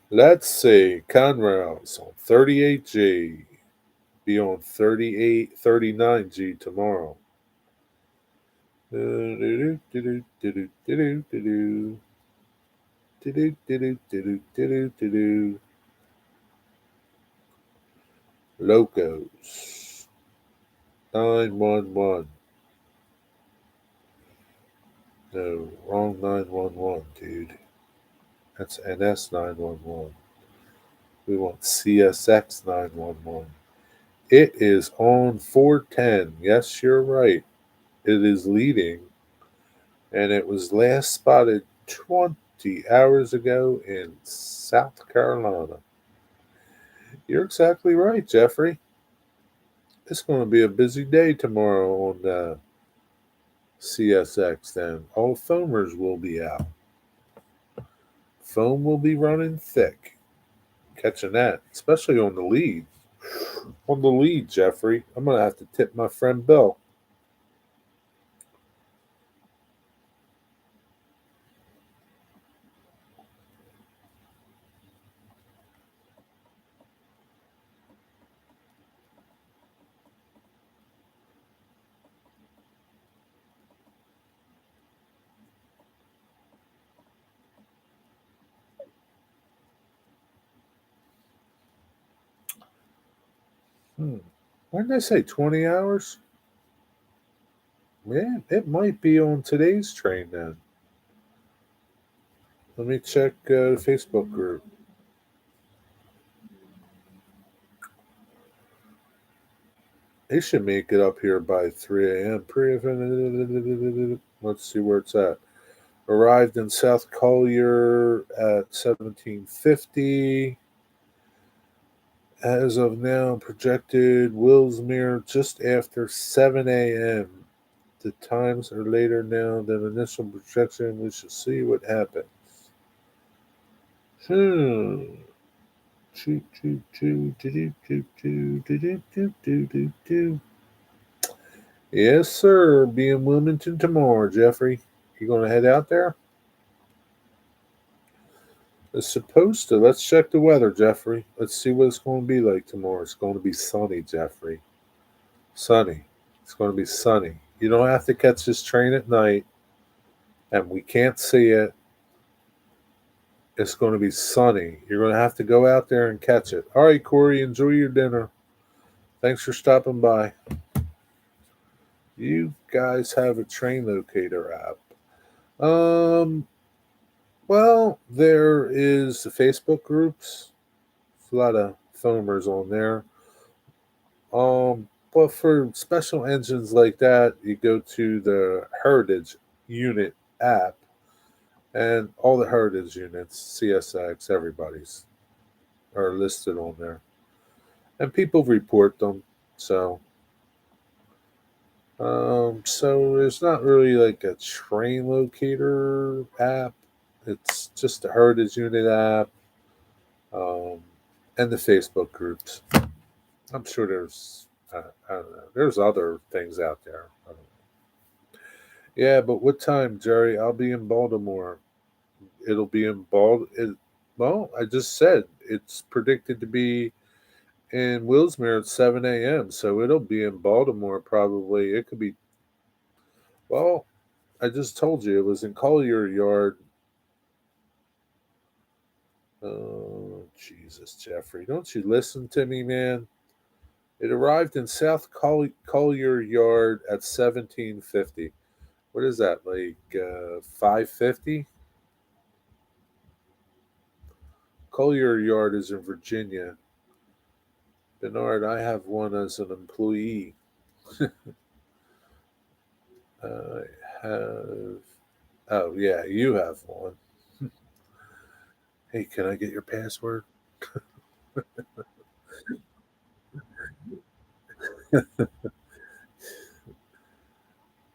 Let's see. Conrail's on 38G. Be on 38, 39G tomorrow. Locos 911. No, wrong 911, dude. That's NS 911. We want CSX 911. It is on 410. Yes, you're right. It is leading, and it was last spotted 20 hours ago in South Carolina. You're exactly right, Jeffrey. It's going to be a busy day tomorrow on CSX then. All foamers will be out. Foam will be running thick. Catching that, especially on the lead. On the lead, Jeffrey. I'm going to have to tip my friend Bill. Why did I say 20 hours? Yeah, it might be on today's train then. Let me check the Facebook group. They should make it up here by 3 a.m. Let's see where it's at. Arrived in South Collier at 1750. As of now, projected Willsmere just after 7 a.m. The times are later now than initial projection. We shall see what happens. Yes, sir. Be in Wilmington tomorrow, Jeffrey. You going to head out there? It's supposed to. Let's check the weather, Jeffrey. Let's see what it's going to be like tomorrow. It's going to be sunny, Jeffrey. Sunny. It's going to be sunny. You don't have to catch this train at night, and we can't see it. It's going to be sunny. You're going to have to go out there and catch it. All right, Corey, enjoy your dinner. Thanks for stopping by. You guys have a train locator app. Um, well, there is the Facebook groups. There's a lot of foamers on there. But for special engines like that, you go to the Heritage Unit app, and all the Heritage units, CSX, everybody's are listed on there, and people report them. So, so there's not really like a train locator app. It's just the Heritage Unit app, um, and the Facebook groups. I'm sure there's, I don't know, there's other things out there. I don't know. Yeah, but what time, Jerry? I'll be in Baltimore. It'll be in well, I just said it's predicted to be in Willsmere at 7 a.m. So it'll be in Baltimore probably. It could be, well, I just told you it was in Collier Yard. Oh, Jesus, Jeffrey. Don't you listen to me, man? It arrived in South Collier Yard at 1750. What is that, like 550? Collier Yard is in Virginia. Bernard, I have one as an employee. I have. Oh, yeah, you have one. Hey, can I get your password?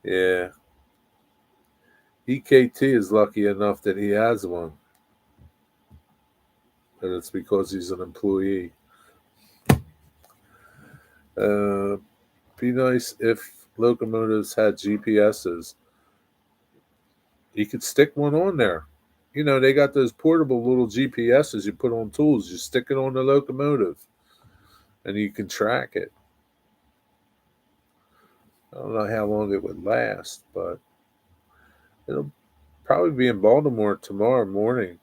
Yeah. EKT is lucky enough that he has one, and it's because he's an employee. Uh, be nice if locomotives had GPSs. You could stick one on there. You know, they got those portable little GPSs you put on tools. You stick it on the locomotive, and you can track it. I don't know how long it would last, but it'll probably be in Baltimore tomorrow morning,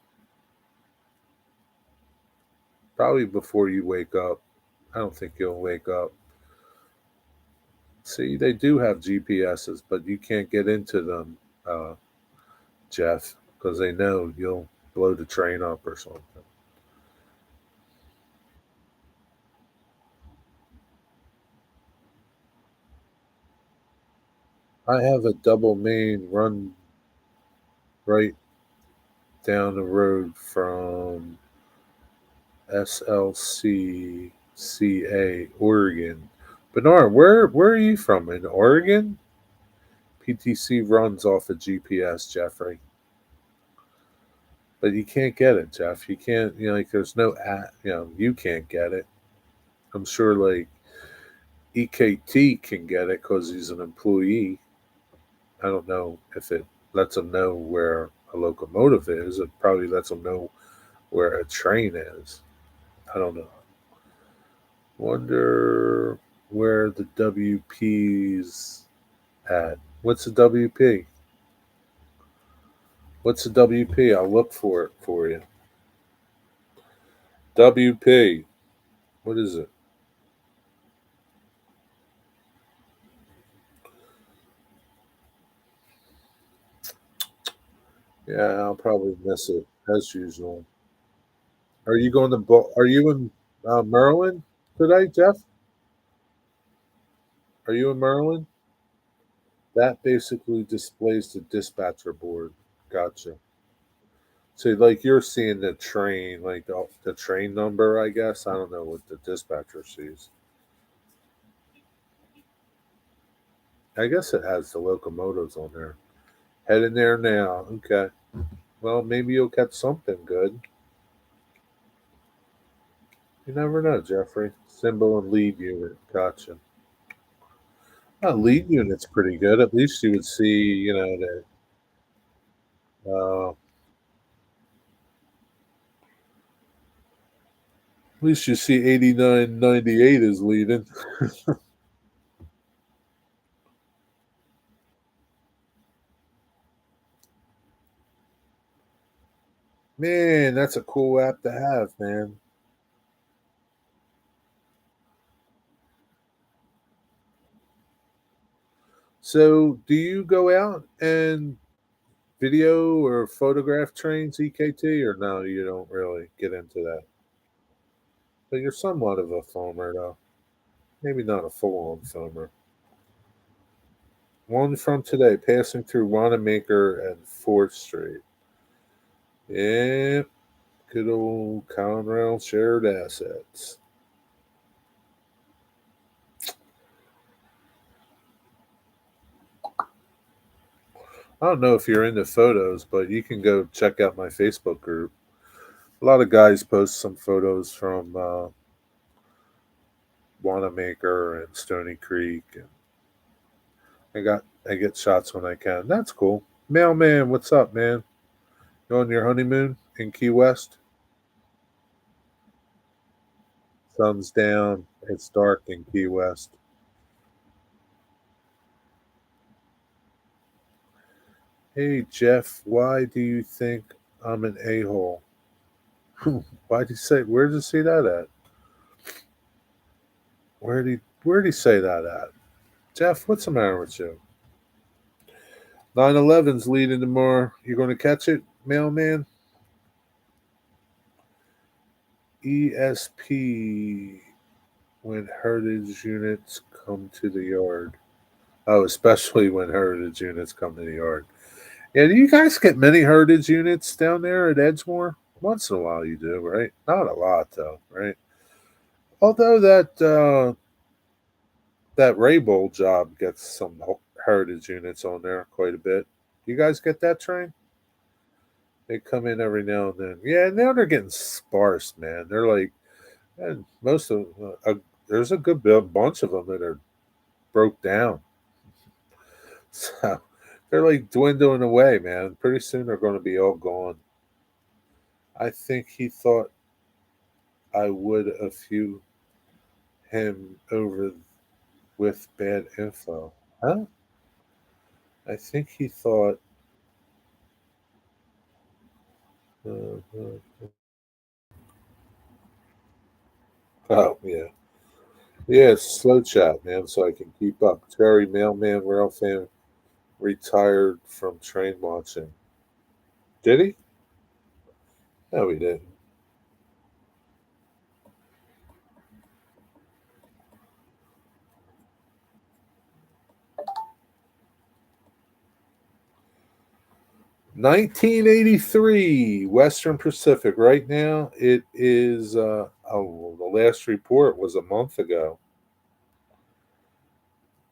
probably before you wake up. I don't think you'll wake up. See, they do have GPSs, but you can't get into them, uh, Jeff, because they know you'll blow the train up or something. I have a double main run right down the road from SLCCA, Oregon. Bernard, where are you from? In Oregon? PTC runs off of GPS, Jeffrey. But you can't get it, Jeff. You can't, like, there's no app, you can't get it. I'm sure, like, EKT can get it because he's an employee. I don't know if it lets him know where a locomotive is. It probably lets him know where a train is. I don't know. Wonder where the WP's at. What's the WP? What's the WP? I'll look for it for you. WP. What is it? Yeah, I'll probably miss it as usual. Are you going to? Are you in Maryland today, Jeff? Are you in Maryland? That basically displays the dispatcher board. Gotcha. So, like, you're seeing the train, like the train number, I guess. I don't know what the dispatcher sees. I guess it has the locomotives on there. Heading there now. Okay. Well, maybe you'll catch something good. You never know, Jeffrey. Symbol and lead unit. Gotcha. Lead unit's pretty good. At least you would see, that. At least you see 8998 is leading. Man, that's a cool app to have, man. So, do you go out and video or photograph trains, EKT, or no, you don't really get into that? But you're somewhat of a filmer, though. Maybe not a full on filmer. One from today, passing through Wanamaker and 4th Street. Yeah, good old Conrail shared assets. I don't know if you're into photos, but you can go check out my Facebook group. A lot of guys post some photos from Wanamaker and Stony Creek, and I get shots when I can. That's cool. Mailman, what's up, man? You on your honeymoon in Key West? Sun's down. It's dark in Key West. Hey Jeff, why do you think I'm an a-hole? Why'd he say? Where'd you see that at? Where'd he say that at? Jeff, what's the matter with you? 9/11's leading to more. You going to catch it, mailman? ESP when heritage units come to the yard. Oh, especially when heritage units come to the yard. Yeah, do you guys get many heritage units down there at Edgemore? Once in a while you do, right? Not a lot though, right? Although that Raybold job gets some heritage units on there quite a bit. You guys get that train? They come in every now and then. Yeah, now they're getting sparse, man. They're like, and most of there's a good bunch of them that are broke down. So they're like dwindling away, man. Pretty soon they're going to be all gone. I think he thought I would a few him over with bad info. Huh? I think he thought. Uh, oh yeah, yeah. It's slow chat, man, so I can keep up. Terry Mailman Rail fan retired from train watching. Did he? No, he didn't. 1983, Western Pacific. Right now, it is. Oh, the last report was a month ago.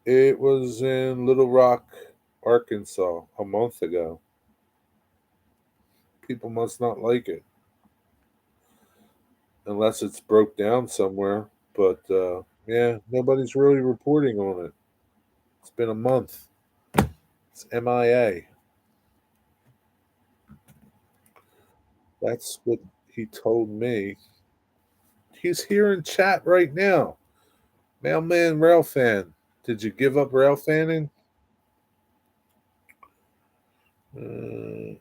It was in Little Rock, Arkansas, a month ago. People must not like it unless it's broke down somewhere. But yeah, nobody's really reporting on it. It's been a month. It's MIA. That's what he told me. He's here in chat right now. Mailman Rail Fan. Did you give up rail fanning? Uh,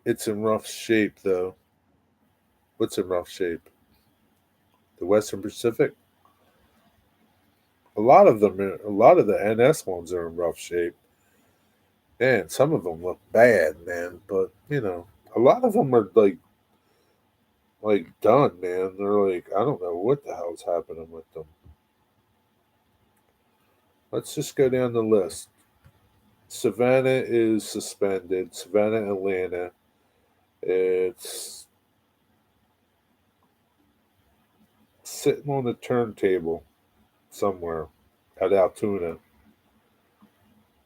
it's in rough shape, though. What's in rough shape? The Western Pacific? A lot of the NS ones are in rough shape. Man, some of them look bad, man. But a lot of them are like done, man. They're like, I don't know what the hell's happening with them. Let's just go down the list. Savannah is suspended. Savannah, Atlanta. It's sitting on the turntable somewhere at Altoona.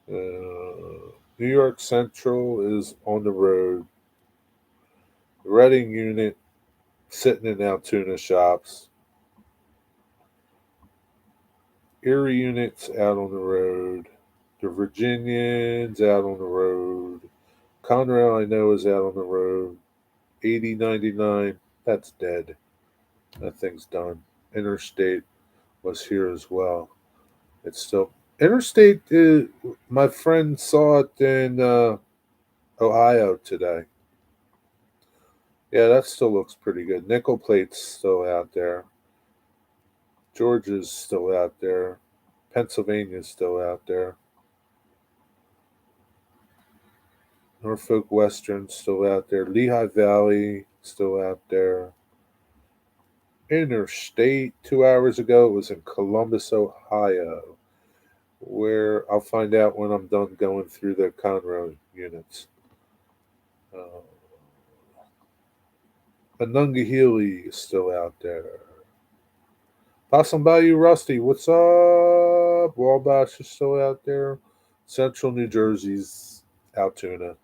New York Central is on the road. The Reading unit sitting in Altoona shops. Erie unit's out on the road. The Virginians out on the road. Conrail, I know, is out on the road. 8099, that's dead. That thing's done. Interstate was here as well. It's still Interstate. My friend saw it in Ohio today. Yeah, that still looks pretty good. Nickel plate's still out there. Georgia's still out there. Pennsylvania's still out there. Norfolk Western still out there. Lehigh Valley still out there. Interstate 2 hours ago it was in Columbus, Ohio, where I'll find out when I'm done going through the Conroe units. Uh, Monongahela is still out there. Possum Bayou Rusty, what's up? Wabash is still out there. Central New Jersey's Altoona.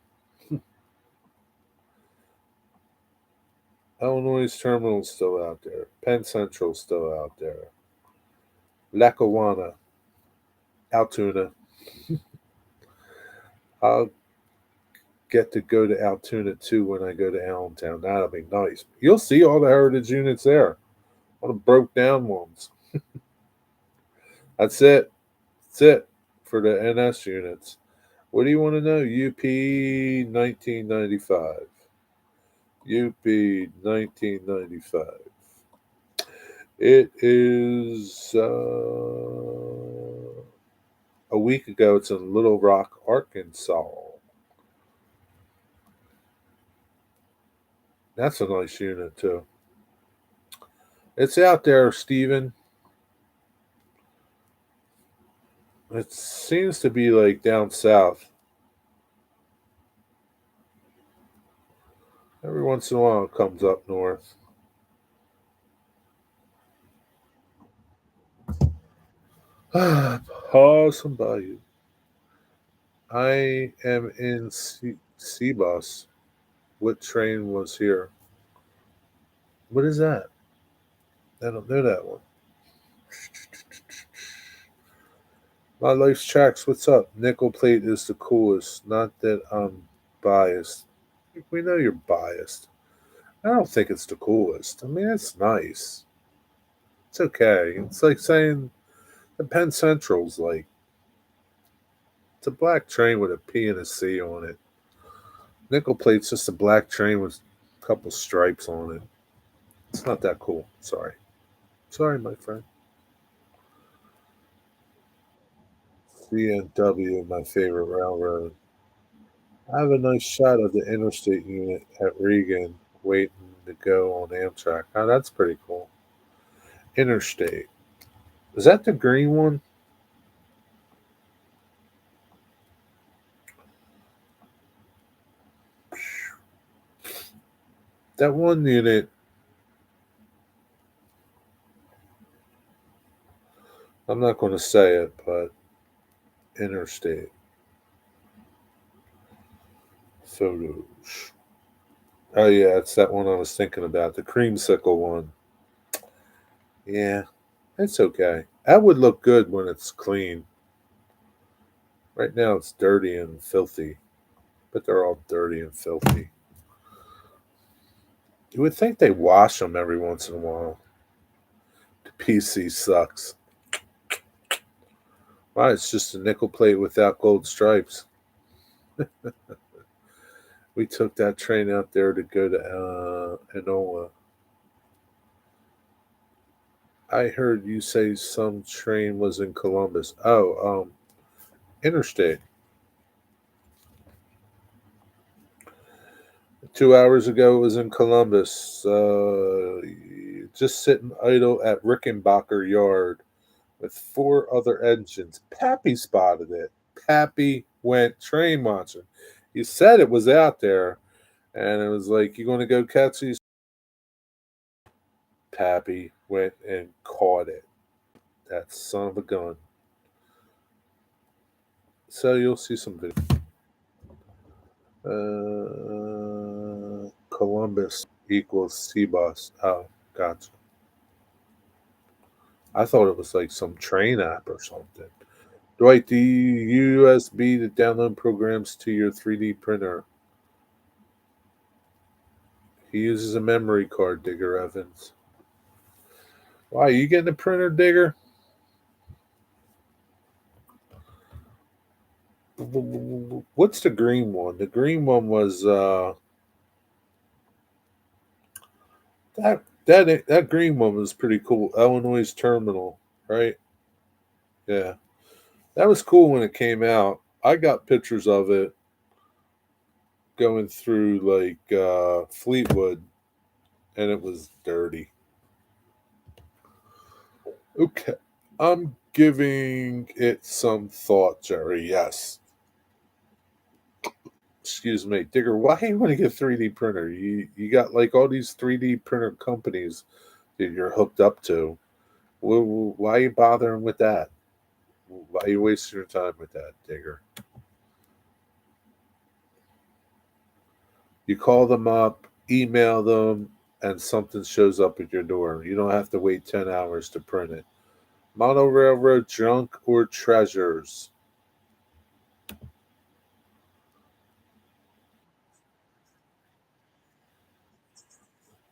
Illinois Terminal's still out there. Penn Central's still out there. Lackawanna, Altoona. I'll get to go to Altoona too when I go to Allentown. That'll be nice. You'll see all the heritage units there. All the broke down ones. That's it. That's it for the NS units. What do you want to know? UP 1995. UP 1995. It is a week ago. It's in Little Rock, Arkansas. That's a nice unit too. It's out there, Stephen. It seems to be like down south. Every once in a while it comes up north. Pause and Bayou. I am in C-Bus. What train was here? What is that? I don't know that one. My life's tracks. What's up? Nickel plate is the coolest. Not that I'm biased. We know you're biased. I don't think it's the coolest. I mean, it's nice. It's okay. It's like saying the Penn Central's like it's a black train with a P and a C on it. Nickel plate's just a black train with a couple stripes on it. It's not that cool. Sorry. Sorry, my friend. CNW, my favorite railroad. I have a nice shot of the interstate unit at Regan waiting to go on Amtrak. Oh, that's pretty cool. Interstate. Is that the green one? That one unit. I'm not going to say it, but interstate. Photos. Oh, yeah, it's that one I was thinking about. The creamsicle one. Yeah, it's okay. That would look good when it's clean. Right now it's dirty and filthy, but they're all dirty and filthy. You would think they wash them every once in a while. The PC sucks. Why? It's just a nickel plate without gold stripes. We took that train out there to go to Enola. I heard you say some train was in Columbus. Oh, interstate. 2 hours ago it was in Columbus. Just sitting idle at Rickenbacker Yard with four other engines. Pappy spotted it. Pappy went train watching. He said it was out there, and it was like, "You going to go catch these?" Pappy went and caught it. That son of a gun. So you'll see some video. Columbus equals C-Bus. Oh, gotcha. I thought it was like some train app or something. Dwight, do you USB to download programs to your 3D printer? He uses a memory card, Digger Evans. Why, you getting a printer, Digger? What's the green one? The green one was that green one was pretty cool. Illinois Terminal, right? Yeah, that was cool when it came out. I got pictures of it. going through like Fleetwood, and it was dirty. Okay, I'm giving it some thought, Jerry. Yes. Excuse me, Digger. Why you want to get a 3D printer? You got like all these 3D printer companies that you're hooked up to. Why are you bothering with that? Why are you wasting your time with that, Digger? You call them up, email them, and something shows up at your door. You don't have to wait 10 hours to print it. Model Railroad junk or treasures?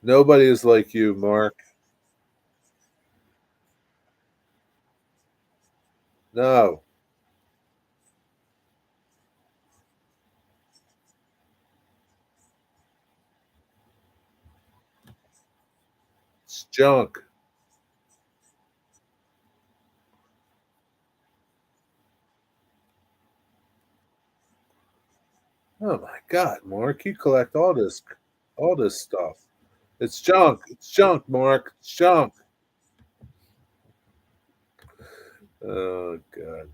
Nobody is like you, Mark. No, it's junk. Oh my God, Mark, you collect all this stuff. It's junk. It's junk, Mark. It's junk. Oh God.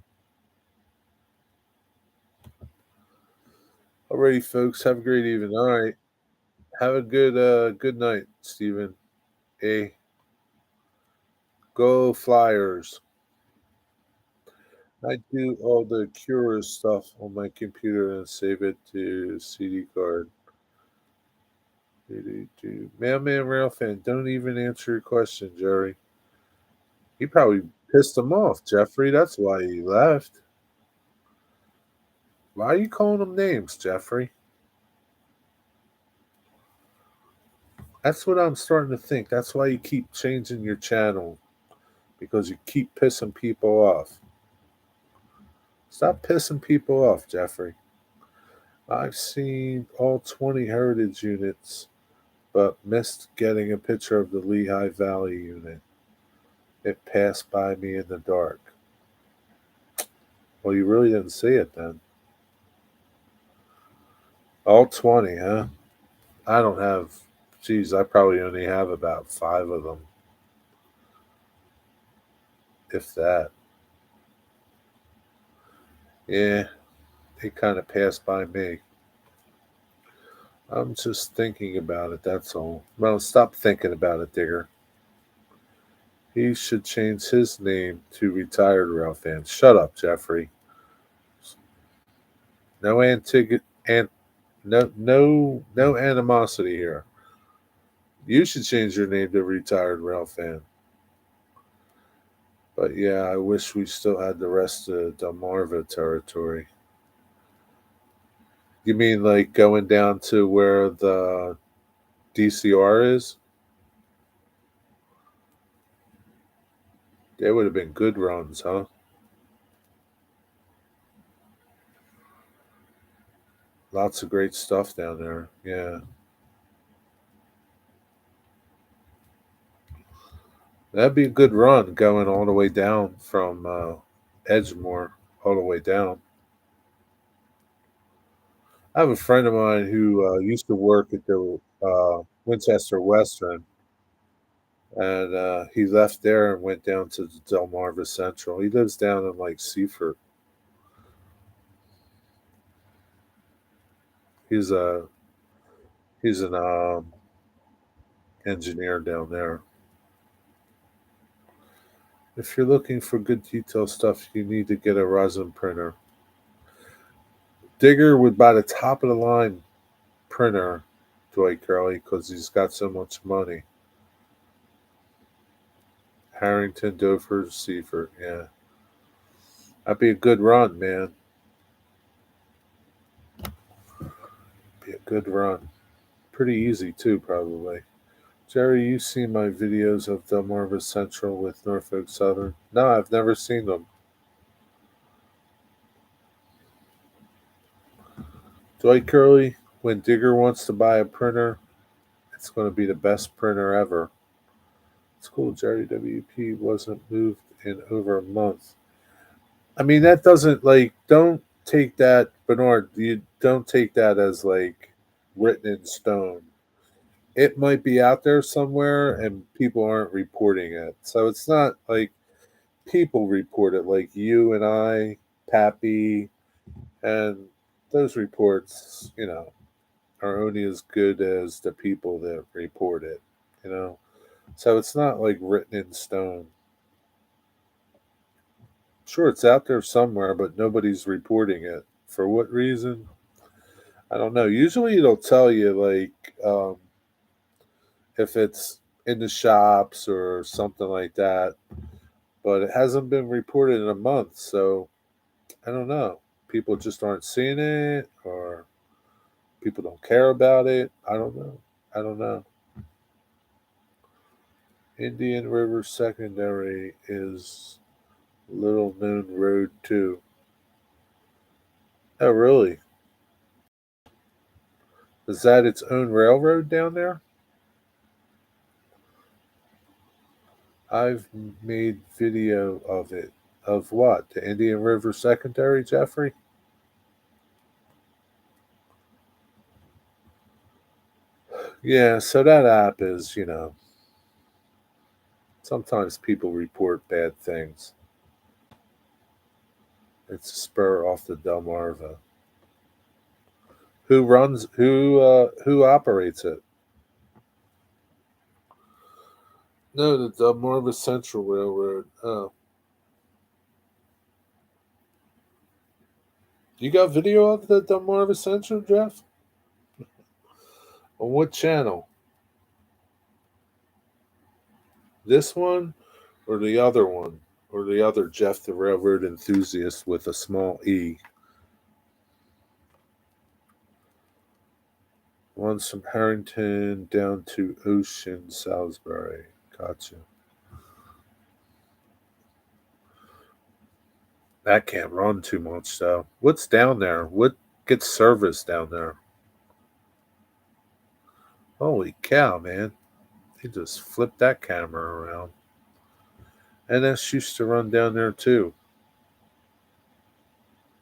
Alrighty, folks. Have a great evening. All right. Have a good night, Stephen. Hey, go Flyers. I do all the Curious stuff on my computer and save it to CD card. Mailman Railfan, don't even answer your question, Jerry. He probably pissed him off, Jeffrey. That's why he left. Why are you calling them names, Jeffrey? That's what I'm starting to think. That's why you keep changing your channel because you keep pissing people off. Stop pissing people off, Jeffrey. I've seen all 20 heritage units, but missed getting a picture of the Lehigh Valley unit. It passed by me in the dark. Well, you really didn't see it then. All 20, huh? I don't have, geez, I probably only have about five of them, if that. Yeah, they kind of passed by me. I'm just thinking about it, that's all. Well, stop thinking about it, Digger. He should change his name to Retired Rail Fan. Shut up, Jeffrey. No and no animosity here. You should change your name to Retired Rail Fan. But yeah, I wish we still had the rest of Delmarva territory. You mean like going down to where the DCR is? They would have been good runs, huh? Lots of great stuff down there. Yeah. That'd be a good run going all the way down from Edgemore all the way down. I have a friend of mine who used to work at the Winchester Western, and he left there and went down to the Delmarva Central. He lives down in like Seaford. He's a he's an engineer down there. If you're looking for good detail stuff, you need to get a resin printer. Digger would buy the top of the line printer, Dwight Curley, because he's got so much money. Harrington, Dover, Seaford, yeah. That'd be a good run, man. Be a good run. Pretty easy too, probably. Jerry, you seen my videos of Delmarva Central with Norfolk Southern? No, I've never seen them. Dwight Curley, when Digger wants to buy a printer, it's going to be the best printer ever. It's cool. Jerry WP wasn't moved in over a month. I mean, that doesn't like, don't take that Bernard, you don't take that as like written in stone. It might be out there somewhere and people aren't reporting it. So it's not like people report it, like you and I, Pappy, and those reports, are only as good as the people that report it, you know? So it's not like written in stone. Sure, it's out there somewhere, but nobody's reporting it. For what reason? I don't know. Usually it'll tell you, like, if it's in the shops or something like that, but it hasn't been reported in a month, so I don't know. People just aren't seeing it, or people don't care about it. I don't know. I don't know. Indian River Secondary is little known road too. Oh, really? Is that its own railroad down there? I've made video of it. Of what? The Indian River Secondary, Jeffrey? Yeah, so that app is, sometimes people report bad things. It's a spur off the Delmarva. Who operates it? No, the Delmarva Central Railroad. Oh. You got video of the Delmarva Central, Jeff? On what channel? This one or the other one? Or the other Jeff the Railroad Enthusiast with a small E? One's from Harrington down to Ocean, Salisbury. Gotcha. That can't run too much, though. What's down there? What gets service down there? Holy cow, man. He just flipped that camera around. NS used to run down there, too.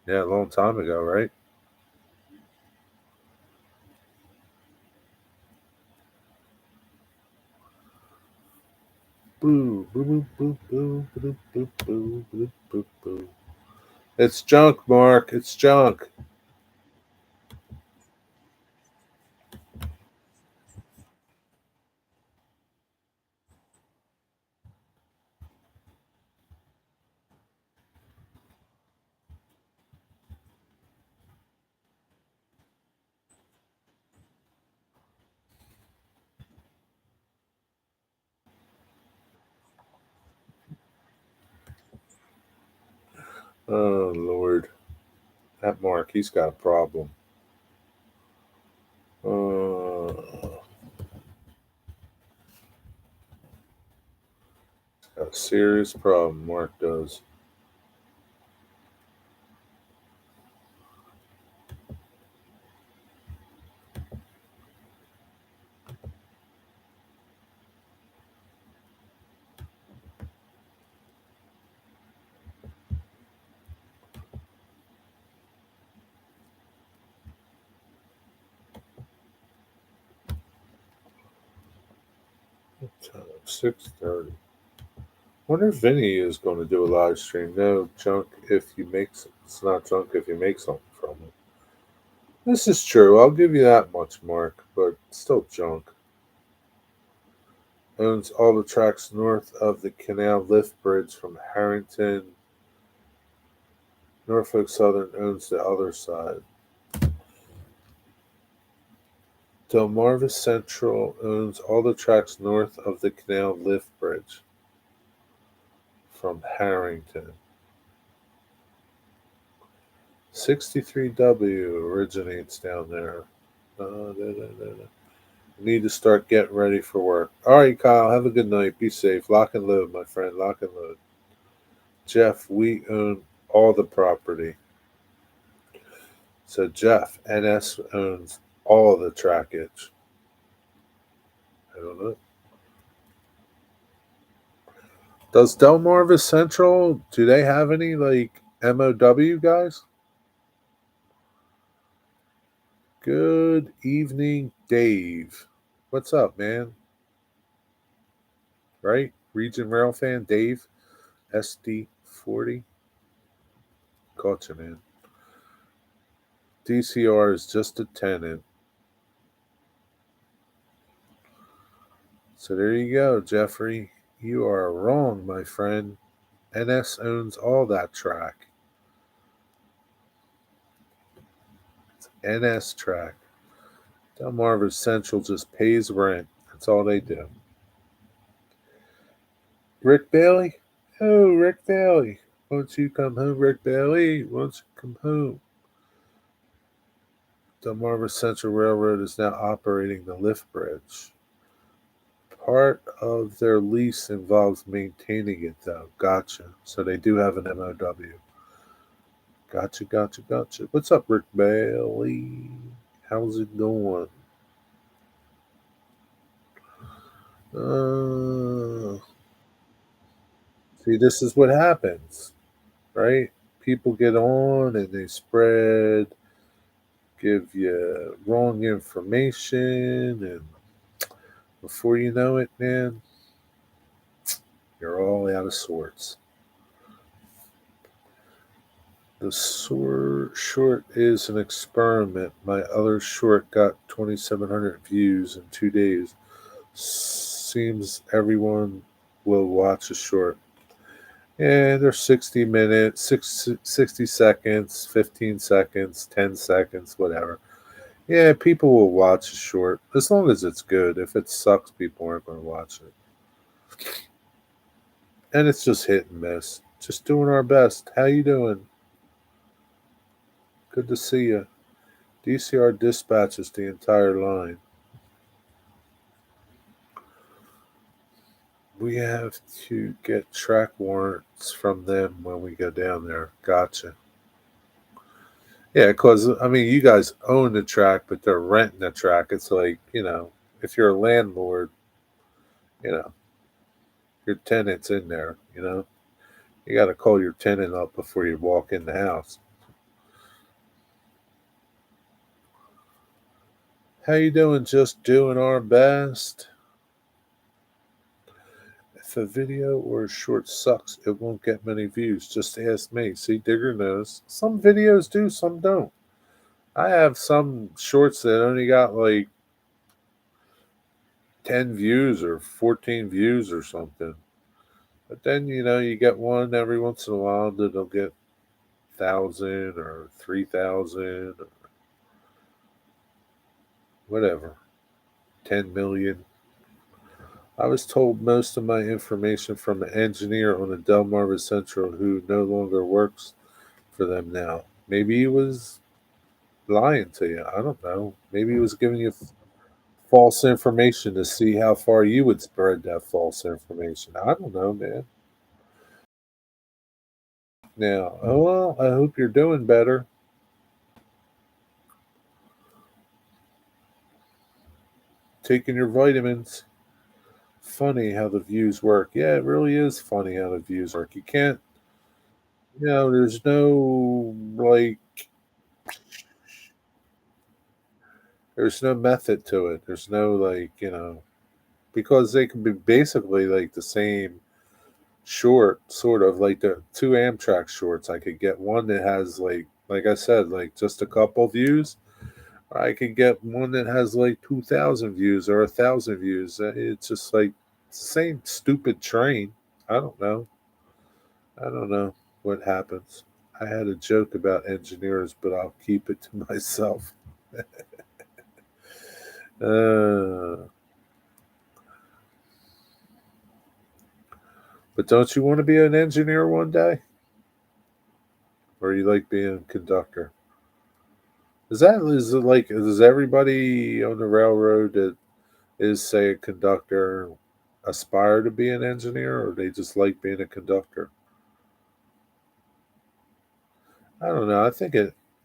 Yeah, a long time ago, right? Boo, boo, boo, boo, boo, boo, boo, boo, boo, boo, boo. It's junk, Mark. It's junk. Oh, Lord. That Mark, he's got a problem. Got a serious problem, Mark does. Time 6:30. Wonder if Vinny is going to do a live stream. No, junk if you make it's not junk if you make something from it. This is true. I'll give you that much, Mark, but still junk. Owns all the tracks north of the Canal Lift Bridge from Harrington. Norfolk Southern owns the other side. Delmarva Central owns all the tracks north of the Canal Lift Bridge from Harrington. 63W originates down there. Need to start getting ready for work. All right, Kyle, have a good night. Be safe. Lock and load, my friend. Lock and load. Jeff, we own all the property. So Jeff, NS owns all the trackage. I don't know. Does Delmarva Central, do they have any like MOW guys? Good evening, Dave. What's up, man? Right? Region Rail fan, Dave, SD40. Caught you, man. DCR is just a tenant. So there you go, Jeffrey. You are wrong, my friend. NS owns all that track. It's NS track. Delmarva Central just pays rent. That's all they do. Rick Bailey? Oh, Rick Bailey. Won't you come home, Rick Bailey? Won't you come home? Delmarva Central Railroad is now operating the lift bridge. Part of their lease involves maintaining it, though. Gotcha. So they do have an MOW. Gotcha. What's up, Rick Bailey? How's it going? See, this is what happens, right? People get on and they spread, give you wrong information, and before you know it, man, you're all out of sorts. The short is an experiment. My other short got 2,700 views in 2 days. Seems everyone will watch a short. Yeah, they're 60 minutes, 60 seconds, 15 seconds, 10 seconds, whatever. Yeah, people will watch a short as long as it's good. If it sucks, people aren't going to watch it. And it's just hit and miss. Just doing our best. How you doing? Good to see you. DCR dispatches the entire line. We have to get track warrants from them when we go down there. Gotcha. Yeah, because, I mean, you guys own the track, but they're renting the track. It's like, if you're a landlord, you know, your tenant's in there, You got to call your tenant up before you walk in the house. How you doing? Just doing our best. If a video or a short sucks, it won't get many views. Just ask me. See, Digger knows. Some videos do, some don't. I have some shorts that only got like 10 views or 14 views or something. But then, you get one every once in a while that'll get 1,000 or 3,000 or whatever. 10 million. I was told most of my information from an engineer on the Delmarva Central who no longer works for them now. Maybe he was lying to you. I don't know. Maybe he was giving you false information to see how far you would spread that false information. I don't know, man. Now, well, I hope you're doing better. Taking your vitamins. Funny how the views work. Yeah, it really is funny how the views work. You can't, there's no, like, there's no method to it. There's no, like, because they can be basically like the same short, sort of like the two Amtrak shorts. I could get one that has like I said, like just a couple views. Or I could get one that has like 2,000 views or 1,000 views. It's just like same stupid train. I don't know. I don't know what happens. I had a joke about engineers, but I'll keep it to myself. But don't you want to be an engineer one day? Or you like being a conductor? Is it like, does everybody on the railroad that is, say, a conductor aspire to be an engineer, or they just like being a conductor? I don't know. I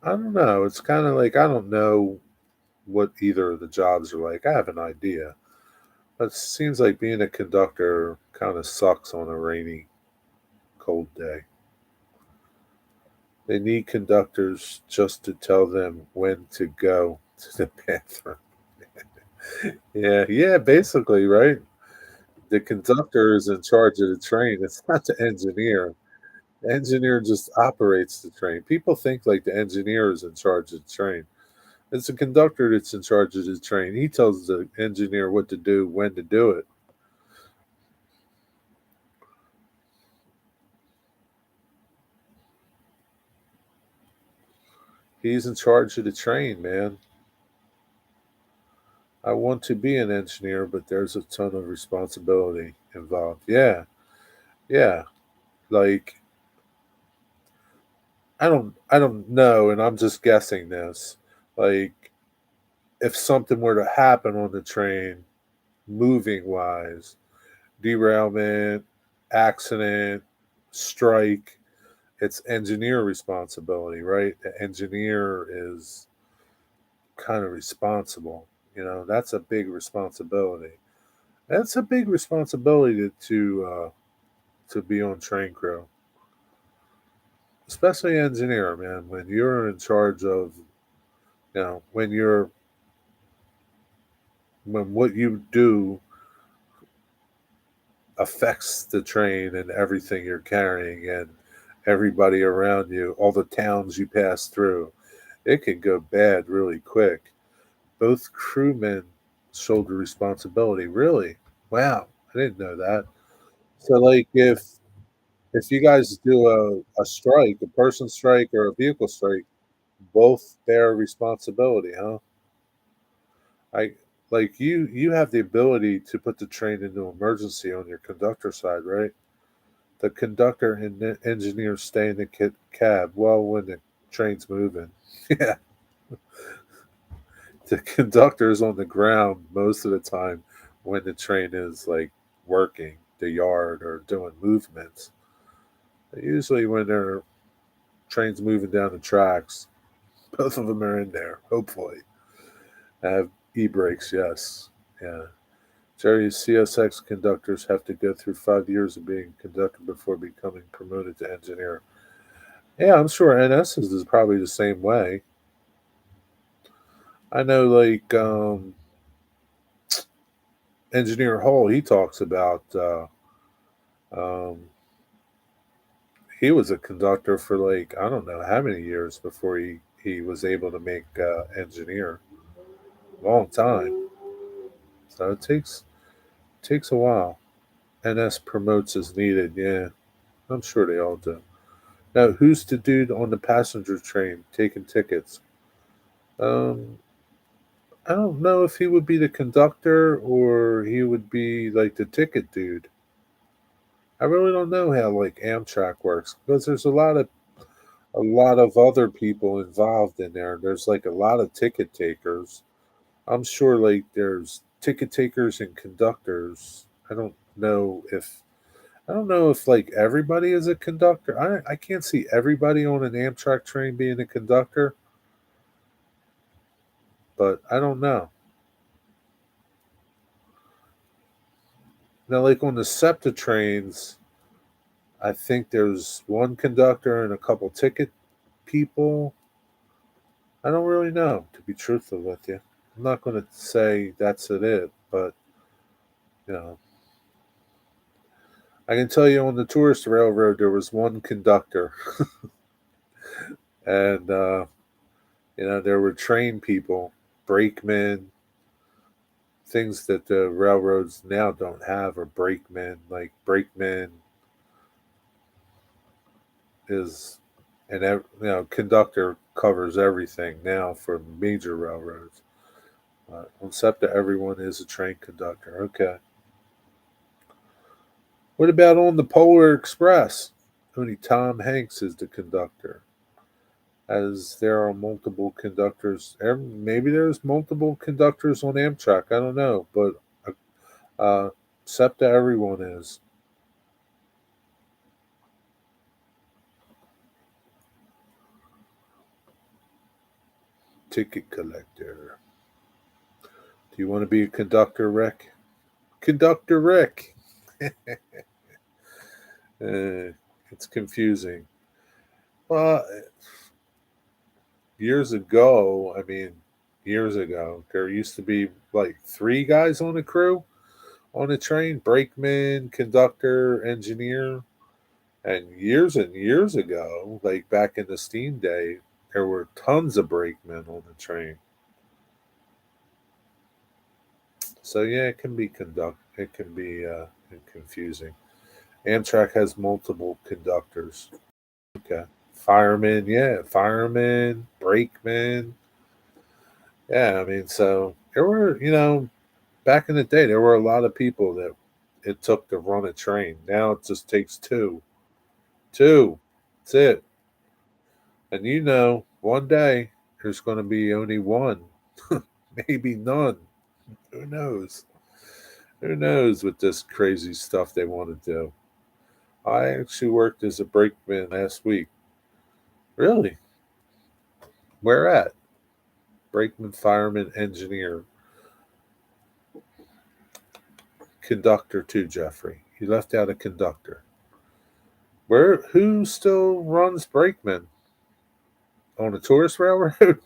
don't know. It's kind of like, I don't know what either of the jobs are like. I have an idea. But it seems like being a conductor kind of sucks on a rainy, cold day. They need conductors just to tell them when to go. to the bathroom. Yeah, basically, right? The conductor is in charge of the train. It's not the engineer. The engineer just operates the train. People think like the engineer is in charge of the train. It's the conductor that's in charge of the train. He tells the engineer what to do, when to do it. He's in charge of the train, man. I want to be an engineer, but there's a ton of responsibility involved. Yeah. Like I don't know, and I'm just guessing this. Like if something were to happen on the train, moving wise, derailment, accident, strike, it's engineer responsibility, right? The engineer is kind of responsible. That's a big responsibility. That's a big responsibility to be on train crew, especially engineer, man. When you're in charge of, when what you do affects the train and everything you're carrying and everybody around you, all the towns you pass through, it can go bad really quick. Both crewmen shoulder responsibility. Really? Wow, I didn't know that. So, like, if you guys do a strike, a person strike or a vehicle strike, both bear responsibility, huh? I like you have the ability to put the train into emergency on your conductor side, right? The conductor and the engineer stay in the cab well when the train's moving. Yeah, the conductor is on the ground most of the time when the train is like working the yard or doing movements. Usually when their train's moving down the tracks, both of them are in there. Hopefully, have e-brakes. Yes, yeah. Jerry, CSX conductors have to go through 5 years of being conductor before becoming promoted to engineer. Yeah, I'm sure NS is probably the same way. I know, like Engineer Hull, he talks about um, he was a conductor for like I don't know how many years before he was able to make engineer. Long time. So it takes a while. NS promotes as needed. Yeah, I'm sure they all do. Now, who's the dude on the passenger train taking tickets? Um, I don't know if he would be the conductor or he would be like the ticket dude. I really don't know how like Amtrak works because there's a lot of other people involved in there. There's like a lot of ticket takers. I'm sure like there's ticket takers and conductors. I don't know if like everybody is a conductor. I can't see everybody on an Amtrak train being a conductor, but I don't know. Now, like on the SEPTA trains, I think there's one conductor and a couple ticket people. I don't really know, to be truthful with you. I'm not going to say that's it, but you know, I can tell you on the tourist railroad there was one conductor, and there were train people, brakemen, things that the railroads now don't have are brakemen. Like brakemen is conductor covers everything now for major railroads. On SEPTA, everyone is a train conductor. Okay. What about on the Polar Express? Only Tom Hanks is the conductor. As there are multiple conductors, maybe there's multiple conductors on Amtrak. I don't know, but uh, SEPTA, everyone is. Ticket collector. Do you want to be a conductor, Rick? Conductor Rick. It's confusing. Well, years ago, I mean, years ago. There used to be like three guys on the crew on the train: brakeman, conductor, engineer. And years ago, like back in the steam day, there were tons of brakemen on the train. So yeah, it can be It can be confusing. Amtrak has multiple conductors. Okay, firemen, yeah, firemen, brakemen. Yeah, I mean, so there were, back in the day, there were a lot of people that it took to run a train. Now it just takes two. Two. That's it. And one day there's going to be only one, maybe none. Who knows? Who knows with this crazy stuff they want to do? I actually worked as a brakeman last week. Really? Where at? Brakeman, fireman, engineer, conductor too, Jeffrey. You left out a conductor. Who still runs brakemen? On a tourist railroad?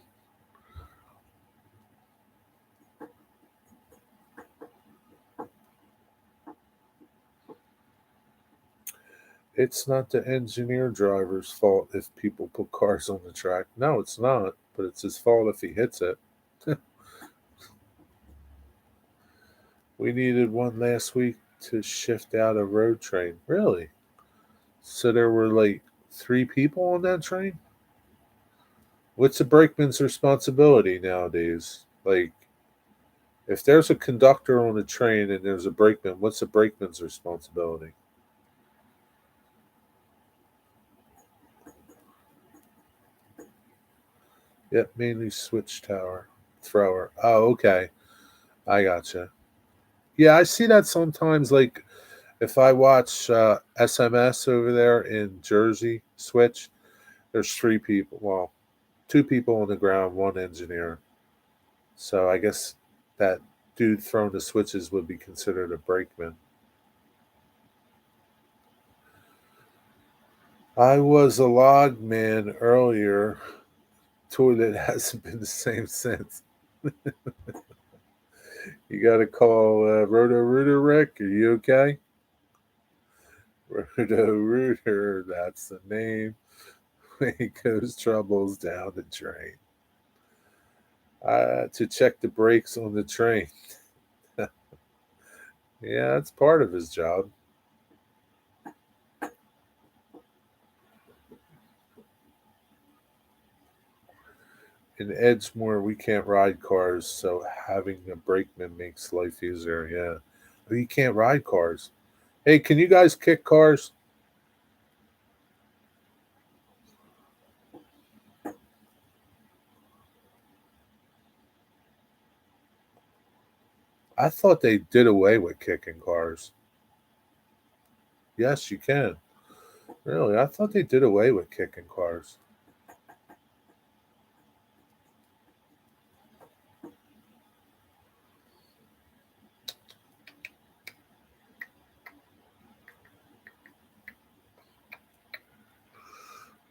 It's not the engineer driver's fault if people put cars on the track. No, it's not, but it's his fault if he hits it. We needed one last week to shift out a road train. Really? So there were like three people on that train? What's a brakeman's responsibility nowadays? Like, if there's a conductor on a train and there's a brakeman, what's a brakeman's responsibility? Yep, mainly switch tower thrower. Oh, okay. I gotcha. Yeah, I see that sometimes. Like if I watch SMS over there in Jersey switch, there's three people. Well, two people on the ground, one engineer. So I guess that dude throwing the switches would be considered a brakeman. I was a log man earlier. Toilet hasn't been the same since. You got to call Roto Rooter Rick. Are you okay? Roto Rooter, that's the name. When he goes troubles down the drain. To check the brakes on the train. Yeah, that's part of his job. In Edgemore, we can't ride cars, so having a brakeman makes life easier. Yeah. Oh, you can't ride cars. Hey, can you guys kick cars? I thought they did away with kicking cars. Yes, you can. Really? I thought they did away with kicking cars.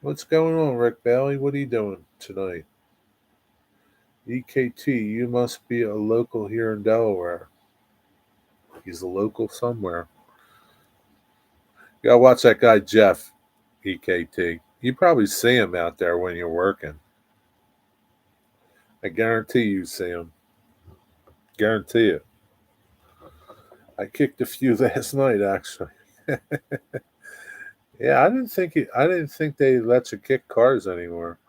What's going on, Rick Bailey? What are you doing tonight? EKT, you must be a local here in Delaware. He's a local somewhere. You gotta watch that guy, Jeff, EKT. You probably see him out there when you're working. I guarantee you see him. Guarantee it. I kicked a few last night, actually. Yeah, I didn't think they let you kick cars anymore.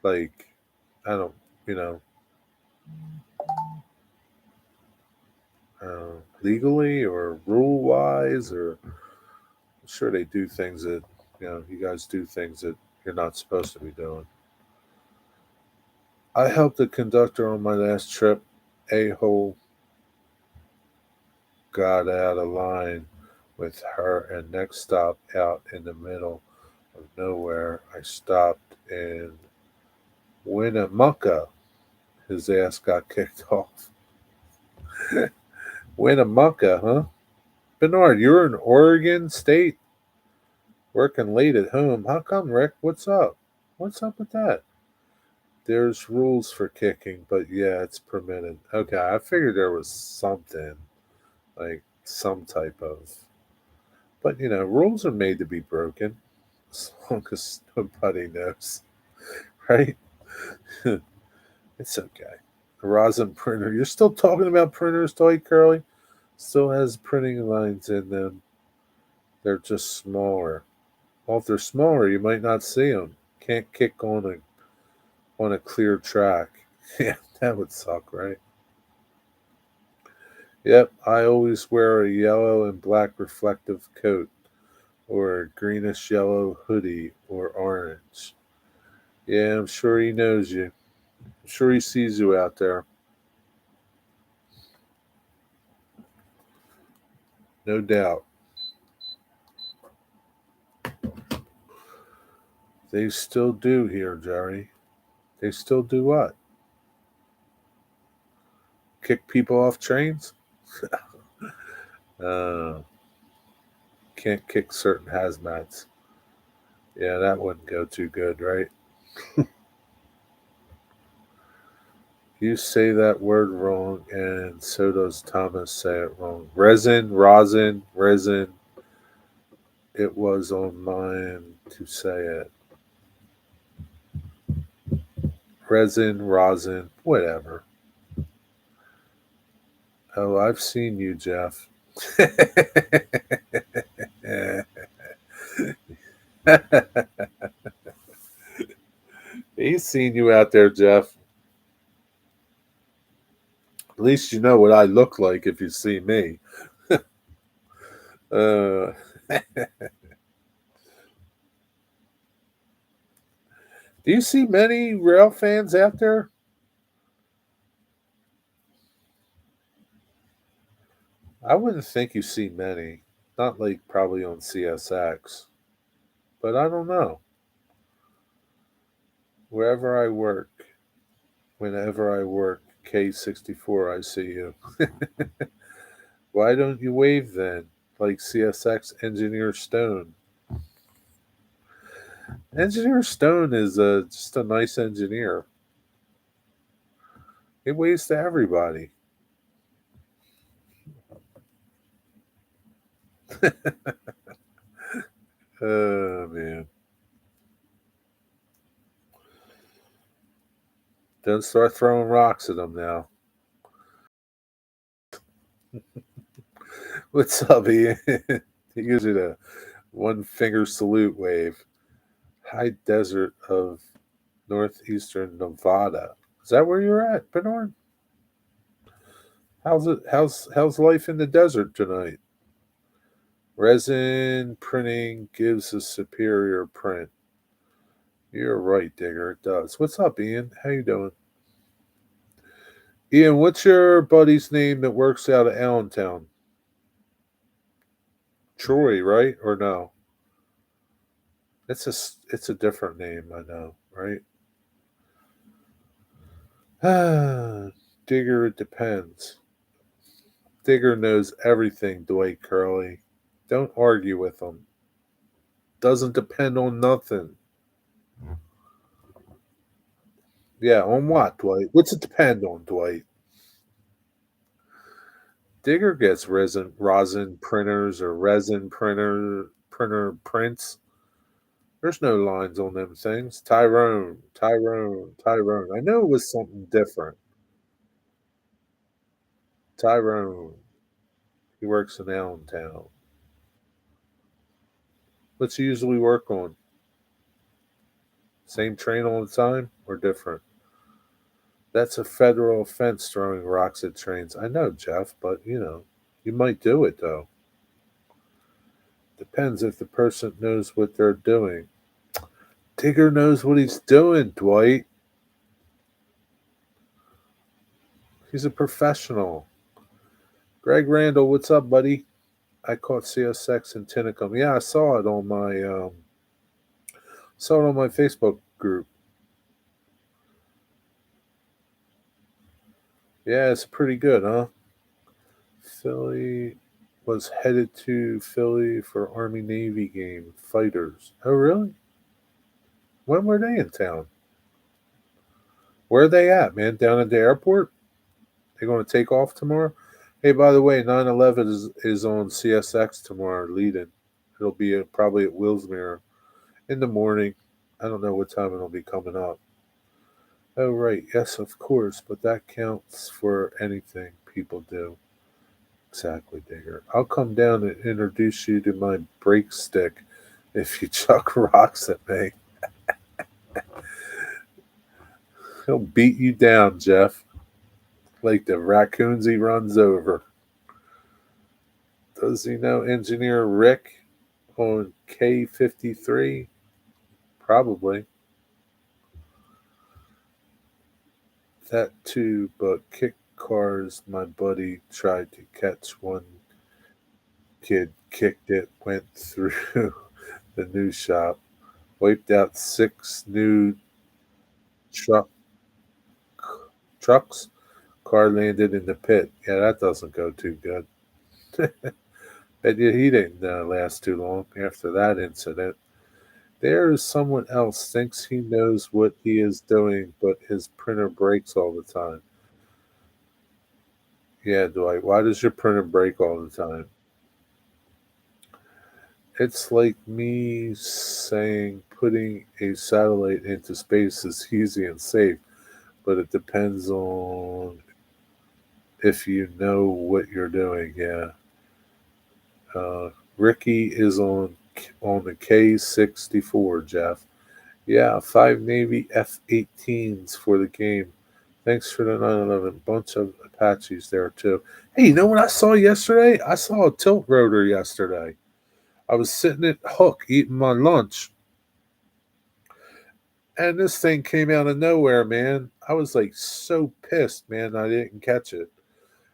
Like, I don't, you know, legally or rule wise, or I'm sure they do things that you guys do things that you're not supposed to be doing. I helped the conductor on my last trip. A hole got out of line with her, and next stop out in the middle of nowhere, I stopped in Winnemucca. His ass got kicked off. Winnemucca, huh? Bernard, you're in Oregon State, working late at home. How come, Rick? What's up? What's up with that? There's rules for kicking, but yeah, it's permitted. Okay, I figured there was something like some type of, but rules are made to be broken as long as nobody knows, right? It's okay. A rosin printer. You're still talking about printers, Toy Curly? Still has printing lines in them. They're just smaller. Well, if they're smaller, you might not see them. Can't kick on a clear track. Yeah, that would suck, right? Yep, I always wear a yellow and black reflective coat, or a greenish yellow hoodie, or orange. Yeah, I'm sure he knows you. I'm sure he sees you out there. No doubt. They still do here, Jerry. They still do what? Kick people off trains? Uh, can't kick certain hazmats. Yeah, that wouldn't go too good, right? You say that word wrong, and so does Thomas say it wrong. Rosin, resin. It was on mine to say it. Rosin, whatever. Oh, I've seen you, Jeff. He's seen you out there, Jeff. At least you know what I look like if you see me. Uh, do you see many rail fans out there? I wouldn't think you see many. Not like probably on CSX. But I don't know. Wherever I work, whenever I work, K64, I see you. Why don't you wave then? Like CSX Engineer Stone. Engineer Stone is just a nice engineer. He waves to everybody. Oh, man. Don't start throwing rocks at him now. What's up, Ian? He gives you the one finger salute wave. High desert of northeastern Nevada. Is that where you're at, Bernard? How's it? How's life in the desert tonight? Resin printing gives a superior print. You're right, Digger. It does. What's up, Ian? How you doing? Ian, what's your buddy's name that works out of Allentown? Troy, right? Or no? It's a different name, I know, right? Ah, Digger, it depends. Digger knows everything, Dwight Curley. Don't argue with him. Doesn't depend on nothing. Yeah, on what, Dwight? What's it depend on, Dwight? Digger gets rosin printers or resin printer prints. There's no lines on them things. Tyrone. I know it was something different. Tyrone. He works in Allentown. What's he usually work on? Same train all the time or different? That's a federal offense throwing rocks at trains. I know, Jeff, but you might do it though. Depends if the person knows what they're doing. Tigger knows what he's doing, Dwight. He's a professional. Greg Randall, what's up, buddy? I caught CSX in Tinicum. Yeah, I saw it on my Facebook group. Yeah, it's pretty good, huh? Philly was headed to Philly for Army Navy game fighters. Oh, really? When were they in town? Where are they at, man? Down at the airport? They're going to take off tomorrow? Hey, by the way, 9/11 is on CSX tomorrow, leading. It'll be probably at Willsmere in the morning. I don't know what time it'll be coming up. Oh, right. Yes, of course. But that counts for anything people do. Exactly, Digger. I'll come down and introduce you to my break stick if you chuck rocks at me. He'll beat you down, Jeff, like the raccoons he runs over. Does he know Engineer Rick on K53? Probably. That too, but kick cars, my buddy tried to catch one kid, kicked it, went through the new shop, wiped out 6 new truck trucks. Car landed in the pit. Yeah, that doesn't go too good. Bet you he didn't last too long after that incident. There is someone else thinks he knows what he is doing, but his printer breaks all the time. Yeah, Dwight, why does your printer break all the time? It's like me saying putting a satellite into space is easy and safe, but it depends on if you know what you're doing. Yeah. Ricky is on the K64, Jeff. Yeah, 5 Navy F-18s for the game. Thanks for the 9/11. Bunch of Apaches there too. Hey, you know what I saw yesterday? I saw a tilt rotor yesterday. I was sitting at Hook eating my lunch, and this thing came out of nowhere, man. I was like so pissed, man. I didn't catch it.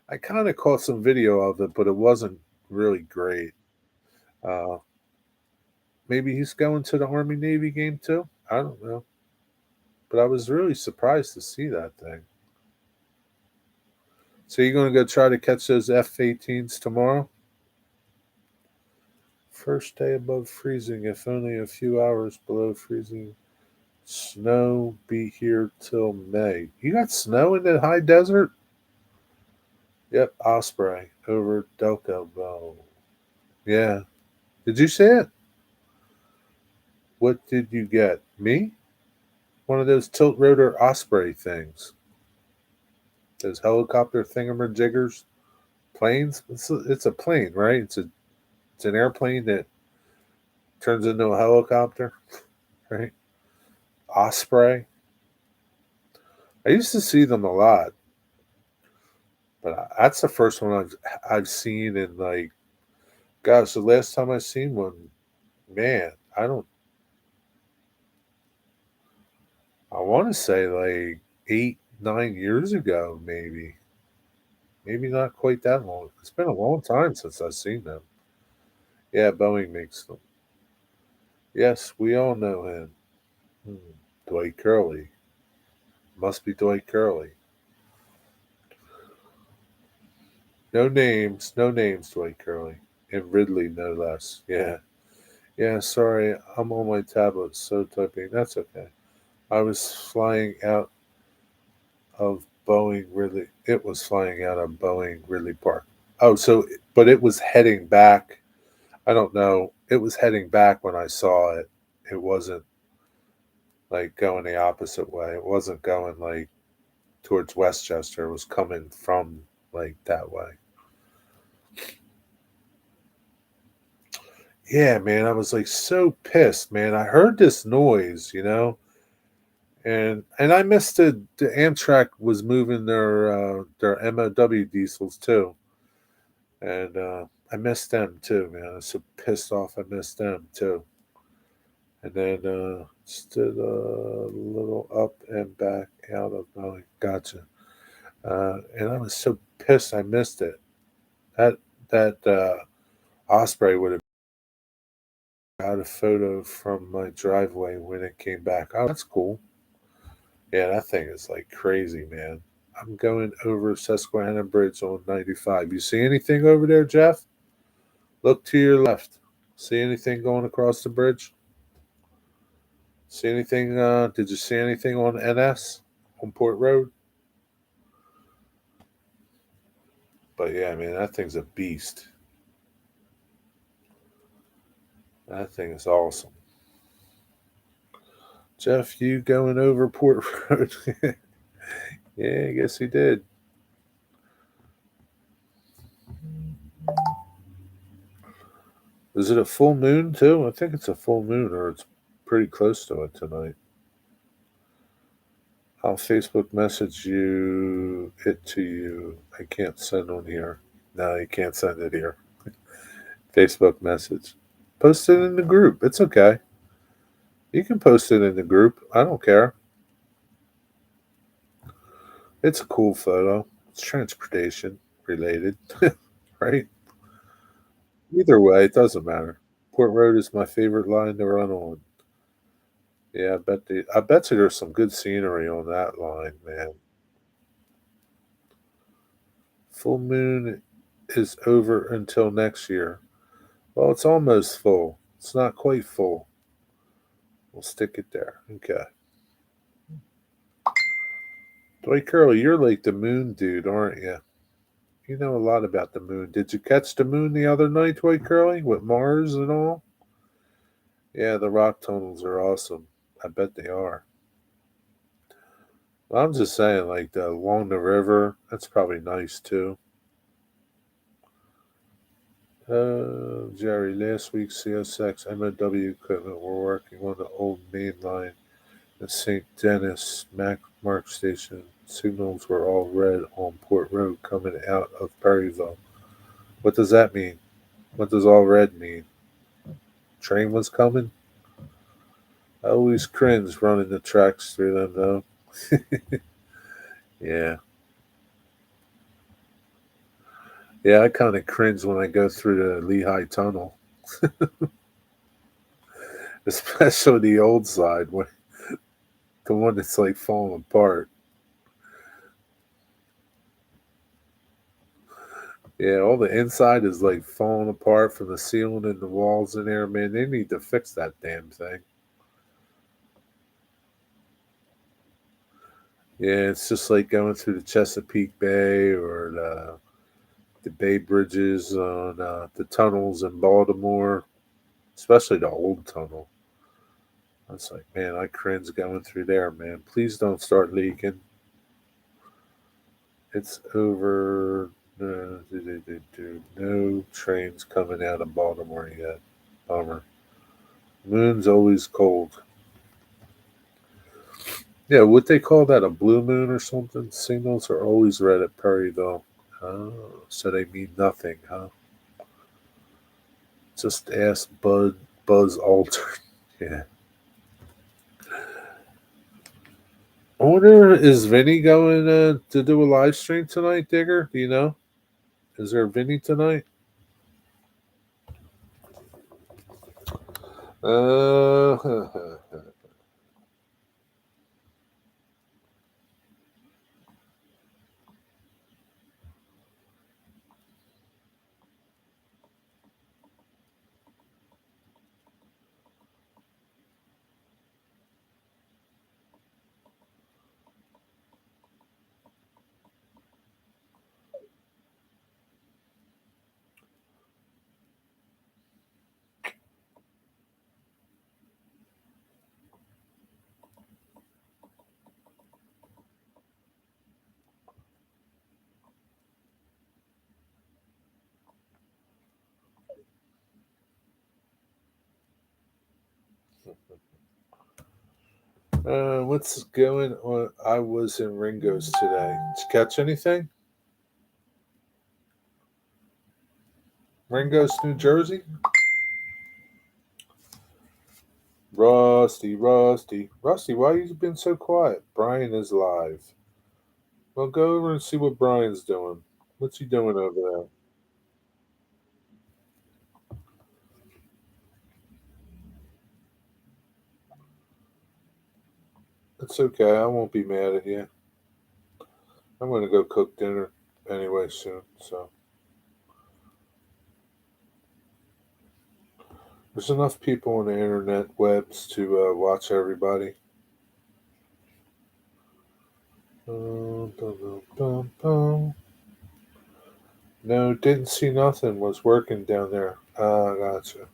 I kind of caught some video of it, but it wasn't really great. Uh, Maybe he's going to the Army Navy game too. I don't know, but I was really surprised to see that thing. So you're going to go try to catch those F-18s tomorrow? First day above freezing, if only a few hours below freezing. Snow be here till May. You got snow in the high desert? Yep, Osprey over Delco. Yeah. Did you see it? What did you get? Me? One of those tilt rotor Osprey things. Those helicopter thingamajiggers. Planes? It's a plane, right? It's an airplane that turns into a helicopter, right? Osprey. I used to see them a lot, but that's the first one I've seen in like, gosh, the last time I seen one, man, I don't. I want to say like 8, 9 years ago, maybe not quite that long. It's been a long time since I've seen them. Yeah, Boeing makes them. Yes, we all know him. Hmm. Dwight Curley. Must be Dwight Curley. No names, Dwight Curley. And Ridley, no less. Yeah. Yeah, sorry, I'm on my tablet, so typing. That's okay. I was flying out of Boeing Ridley. It was flying out of Boeing Ridley Park. Oh, so, but it was heading back. I don't know. It was heading back when I saw it. It wasn't like going the opposite way. It wasn't going like towards Westchester. It was coming from like that way. Yeah, man, I was like so pissed, man. I heard this noise, and I missed the Amtrak was moving their MOW diesels too, and I missed them too, man. I was so pissed off. I missed them too, and then stood a little up and back out of Boeing. Gotcha. And I was so pissed. I missed it. That that Osprey would have got a photo from my driveway when it came back. Oh, that's cool. Yeah, that thing is like crazy, man. I'm going over Susquehanna Bridge on 95. You see anything over there, Jeff? Look to your left. See anything going across the bridge? See anything? Did you see anything on NS on Port Road. But yeah, man, that thing's a beast. That thing is awesome. Jeff, you going over Port Road? Yeah, I guess he did. Is it a full moon too? I think it's a full moon, or it's pretty close to it tonight. I'll Facebook message you it to you. I can't send on here. No, you can't send it here. Facebook message. Post it in the group. It's okay. You can post it in the group. I don't care. It's a cool photo. It's transportation related, right? Either way, it doesn't matter. Port Road is my favorite line to run on. Yeah, I bet you there's some good scenery on that line, man. Full moon is over until next year. Well, it's almost full. It's not quite full. We'll stick it there. Okay. Dwight Curley, you're like the moon dude, aren't you? You know a lot about the moon. Did you catch the moon the other night, Dwight Curley, with Mars and all? Yeah, the rock tunnels are awesome. I bet they are. Well, I'm just saying, like along the river, that's probably nice too. Jerry, last week CSX MOW equipment were working on the old main line at St. Denis Mark Station. Signals were all red on Port Road coming out of Perryville. What does that mean? What does all red mean? Train was coming? I always cringe running the tracks through them though. Yeah. Yeah, I kind of cringe when I go through the Lehigh Tunnel, especially the old side, the one that's like falling apart. Yeah, all the inside is like falling apart from the ceiling and the walls in there. Man, they need to fix that damn thing. Yeah, it's just like going through the Chesapeake Bay or the Bay Bridges on the tunnels in Baltimore, especially the old tunnel. I was like, man, I cringe going through there, man. Please don't start leaking. It's over. No trains coming out of Baltimore yet. Bummer. Moon's always cold. Yeah, would they call that a blue moon or something? Signals are always red at Perryville. Oh, so they mean nothing, huh? Just ask Buzz Aldrin. Yeah. I wonder, is Vinny going to do a live stream tonight, Digger? Do you know? Is there Vinny tonight? Uh, what's going on? I was in Ringo's today. Did you catch anything? Ringo's, New Jersey? Rusty, Rusty. Rusty, why you been so quiet? Brian is live. Well, go over and see what Brian's doing. What's he doing over there? It's okay. I won't be mad at you. I'm going to go cook dinner anyway soon. So there's enough people on the internet webs to watch everybody. Dum, dum, dum, dum. No, didn't see nothing. Was working down there. Ah, gotcha.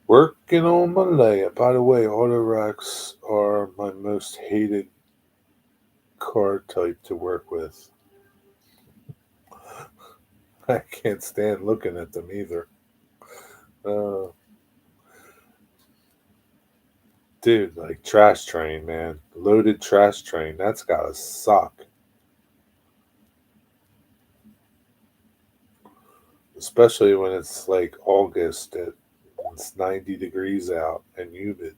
Working on my layout. By the way, auto racks are my most hated car type to work with. I can't stand looking at them either. Uh, dude, like trash train, man. Loaded trash train. That's gotta suck. Especially when it's like August and it's 90 degrees out and humid.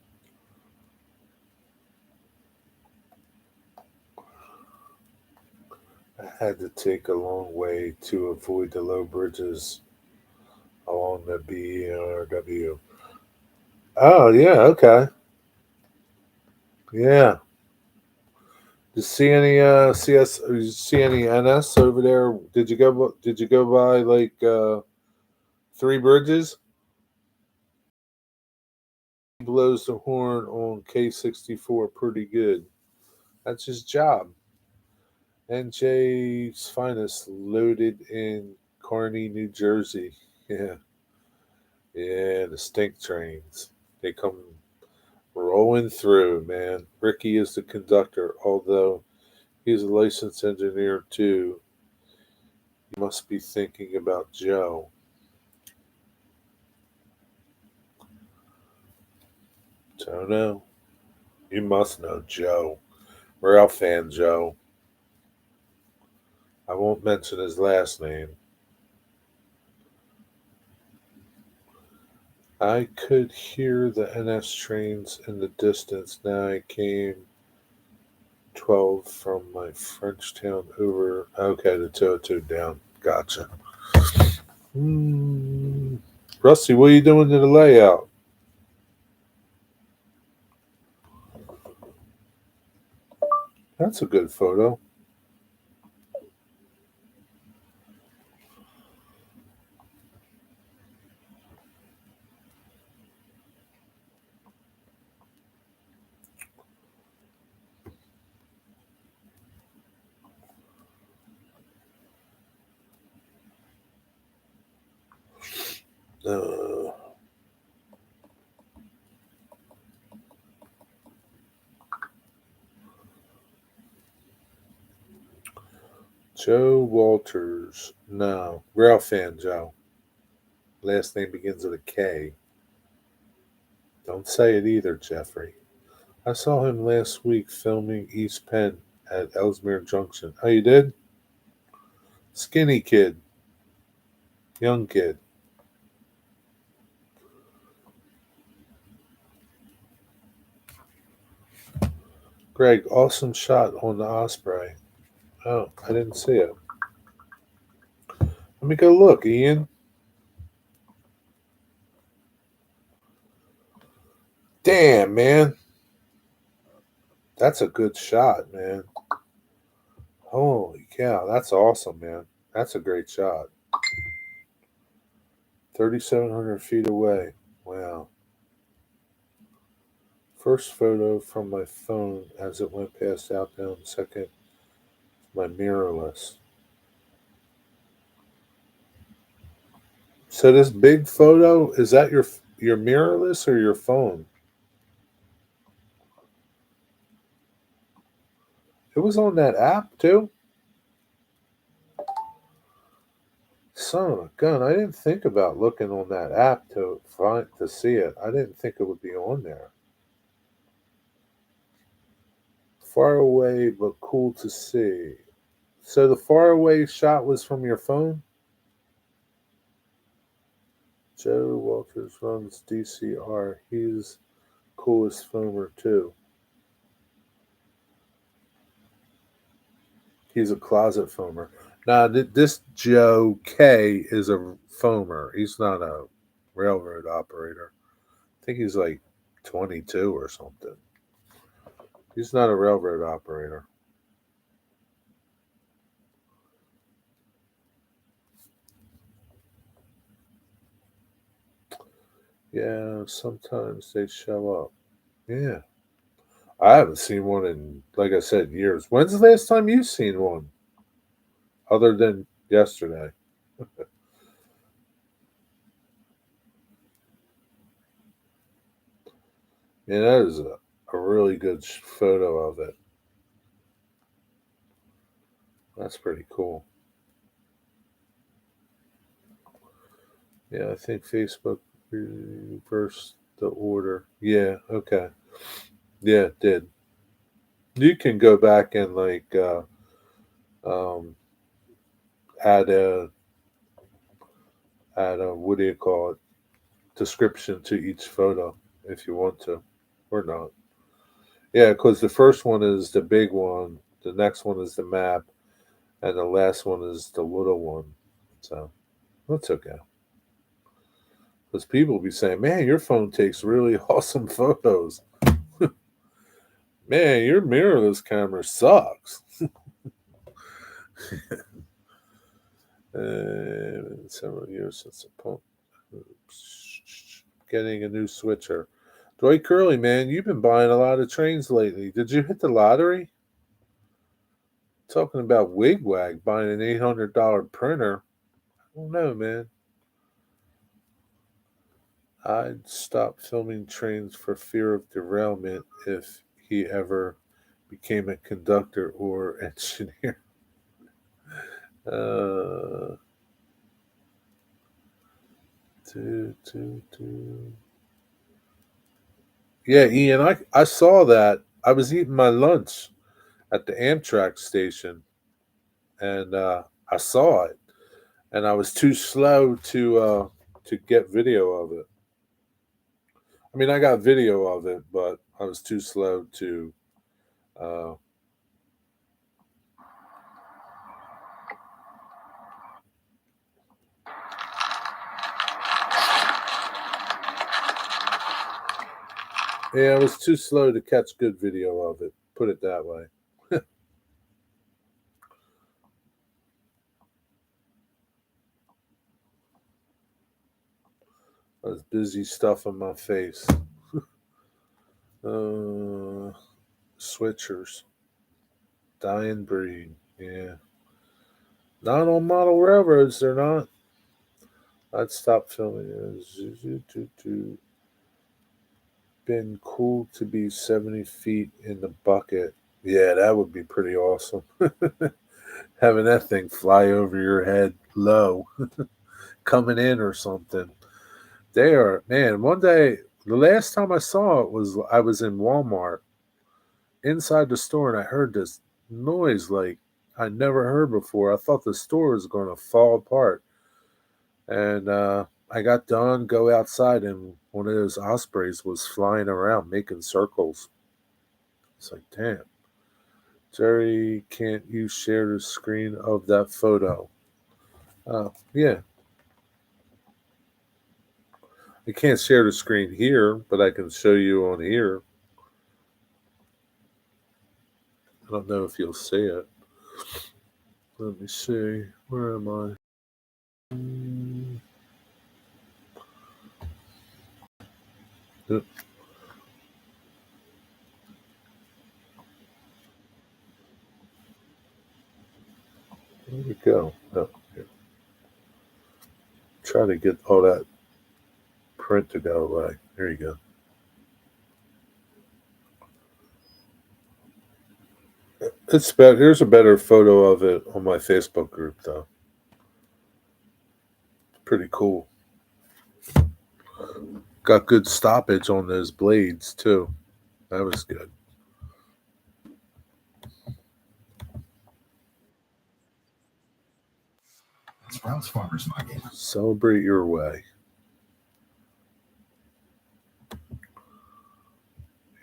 I had to take a long way to avoid the low bridges along the BRW. Oh, yeah, okay. Yeah. Did you see any CS? Did you see any NS over there? Did you go by like Three Bridges? He blows the horn on K64 pretty good. That's his job. NJ's finest loaded in Kearney, New Jersey. Yeah, yeah, the stink trains. They come rolling through, man. Ricky is the conductor, although he's a licensed engineer too. You must be thinking about Joe. Don't know. You must know Joe. Rail fan Joe. I won't mention his last name. I could hear the NS trains in the distance. Now I came 12 from my French town over. Okay, the 202 down. Gotcha. Hmm. Rusty, what are you doing to the layout? That's a good photo. Uh, Joe Walters. No. Rail fan Joe. Last name begins with a K. Don't say it either, Jeffrey. I saw him last week filming East Penn at Ellesmere Junction. Oh, you did? Skinny kid. Young kid. Greg, awesome shot on the Osprey. Oh, I didn't see it. Let me go look, Ian. Damn, man. That's a good shot, man. Holy cow. That's awesome, man. That's a great shot. 3,700 feet away. Wow. First photo from my phone as it went past outbound. Second, my mirrorless. So this big photo, is that your mirrorless or your phone? It was on that app too? Son of a gun! I didn't think about looking on that app to see it. I didn't think it would be on there. Far away but cool to see. So the far away shot was from your phone. Joe Walters runs DCR. He's coolest filmer too. He's a closet foamer. Now, this Joe K is a foamer. He's not a railroad operator. I think he's like 22 or something. He's not a railroad operator. Yeah, sometimes they show up. Yeah. I haven't seen one in, like I said, years. When's the last time you seen one? Other than yesterday. Yeah, that is a really good photo of it. That's pretty cool. Yeah, I think Facebook reversed the order. Yeah, okay. Yeah, it did. You can go back and like um, add a what do you call it, description to each photo if you want to, or not. Yeah, because the first one is the big one, the next one is the map, and the last one is the little one. So that's okay. Because people be saying, "Man, your phone takes really awesome photos." Man, your mirrorless camera sucks. Several years since the pump. Getting a new switcher. Dwight Curley, man, you've been buying a lot of trains lately. Did you hit the lottery? Talking about Wigwag buying an $800 printer. I don't know, man. I'd stop filming trains for fear of derailment if he ever became a conductor or engineer. Uh, do. Yeah, Ian, I saw that. I was eating my lunch at the Amtrak station, and I saw it, and I was too slow to get video of it. I mean, I got video of it, but I was too slow to. Uh, yeah, I was too slow to catch good video of it. Put it that way. I was busy stuffing my face. Uh, Switchers, dying breed. Yeah, not on model railroads. They're not. I'd stop filming it. Been cool to be 70 feet in the bucket. Yeah, that would be pretty awesome. Having that thing fly over your head low, coming in or something. They are, man, one day, the last time I saw it was I was in Walmart inside the store and I heard this noise like I never heard before. I thought the store was going to fall apart. And I got done, go outside, and one of those ospreys was flying around making circles. It's like, damn. Jerry, can't you share the screen of that photo? Yeah. I can't share the screen here, but I can show you on here. I don't know if you'll see it. Let me see. Where am I? Yep, there we go. Oh, here. Try to get all that print to go away. There you go. It's better. Here's a better photo of it on my Facebook group, though. Pretty cool. Got good stoppage on those blades too. That was good. Sprouts Farmers Market. Celebrate your way.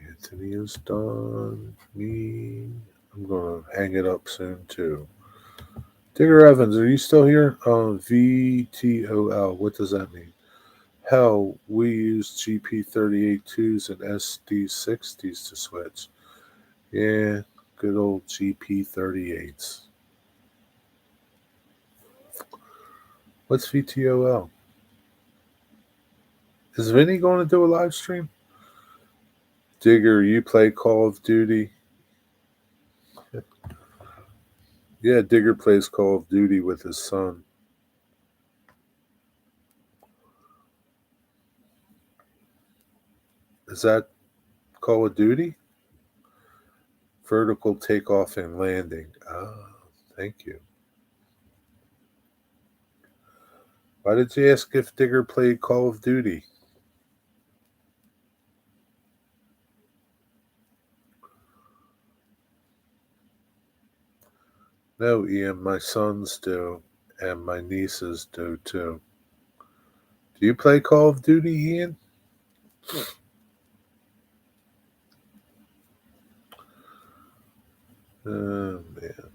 Anthony is done. Me. I'm going to hang it up soon, too. Digger Evans, are you still here? VTOL, what does that mean? Hell, we use GP38.2s and SD60s to switch. Yeah, good old GP38s. What's VTOL? Is Vinny going to do a live stream? Digger, you play Call of Duty? Yeah, Digger plays Call of Duty with his son. Is that Call of Duty? Vertical takeoff and landing. Ah, thank you. Why did you ask if Digger played Call of Duty? No, Ian, my sons do, and my nieces do too. Do you play Call of Duty, Ian? Oh, man.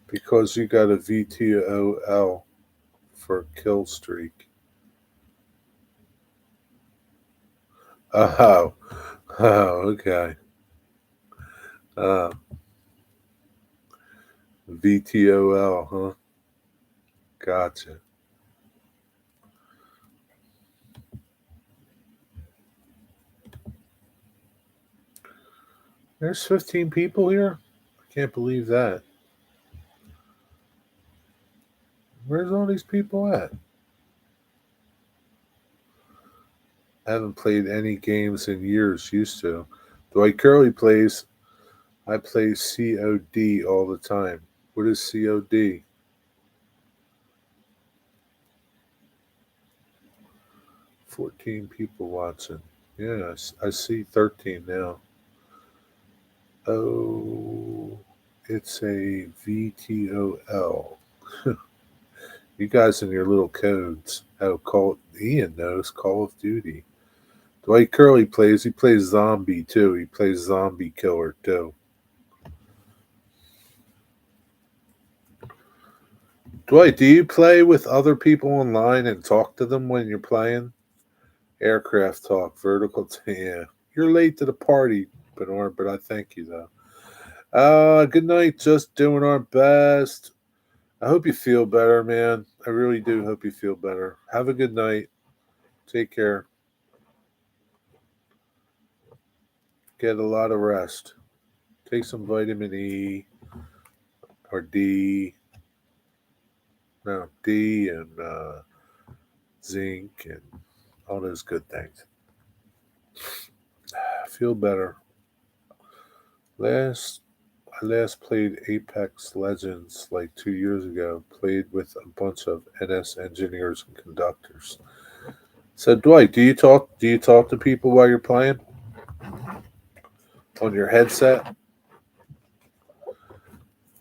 Because you got a VTOL for kill streak. Oh, oh, okay. VTOL, huh? Gotcha. There's 15 people here? I can't believe that. Where's all these people at? I haven't played any games in years, used to. Dwight Curley plays. I play COD all the time. What is COD? 14 people watching. Yeah, I see 13 now. Oh, it's a VTOL. You guys and your little codes. Ian knows Call of Duty. Dwight Curley plays. He plays zombie too. He plays zombie killer too. Dwight, do you play with other people online and talk to them when you're playing? Aircraft talk, vertical. Yeah, you're late to the party, Bernard, but I thank you though. Good night. Just doing our best. I hope you feel better, man. I really do hope you feel better. Have a good night. Take care. Get a lot of rest. Take some vitamin E or D. No, D and zinc and all those good things. Feel better. I last played Apex Legends like 2 years ago. Played with a bunch of NS engineers and conductors. So Dwight, Do you talk to people while you're playing on your headset?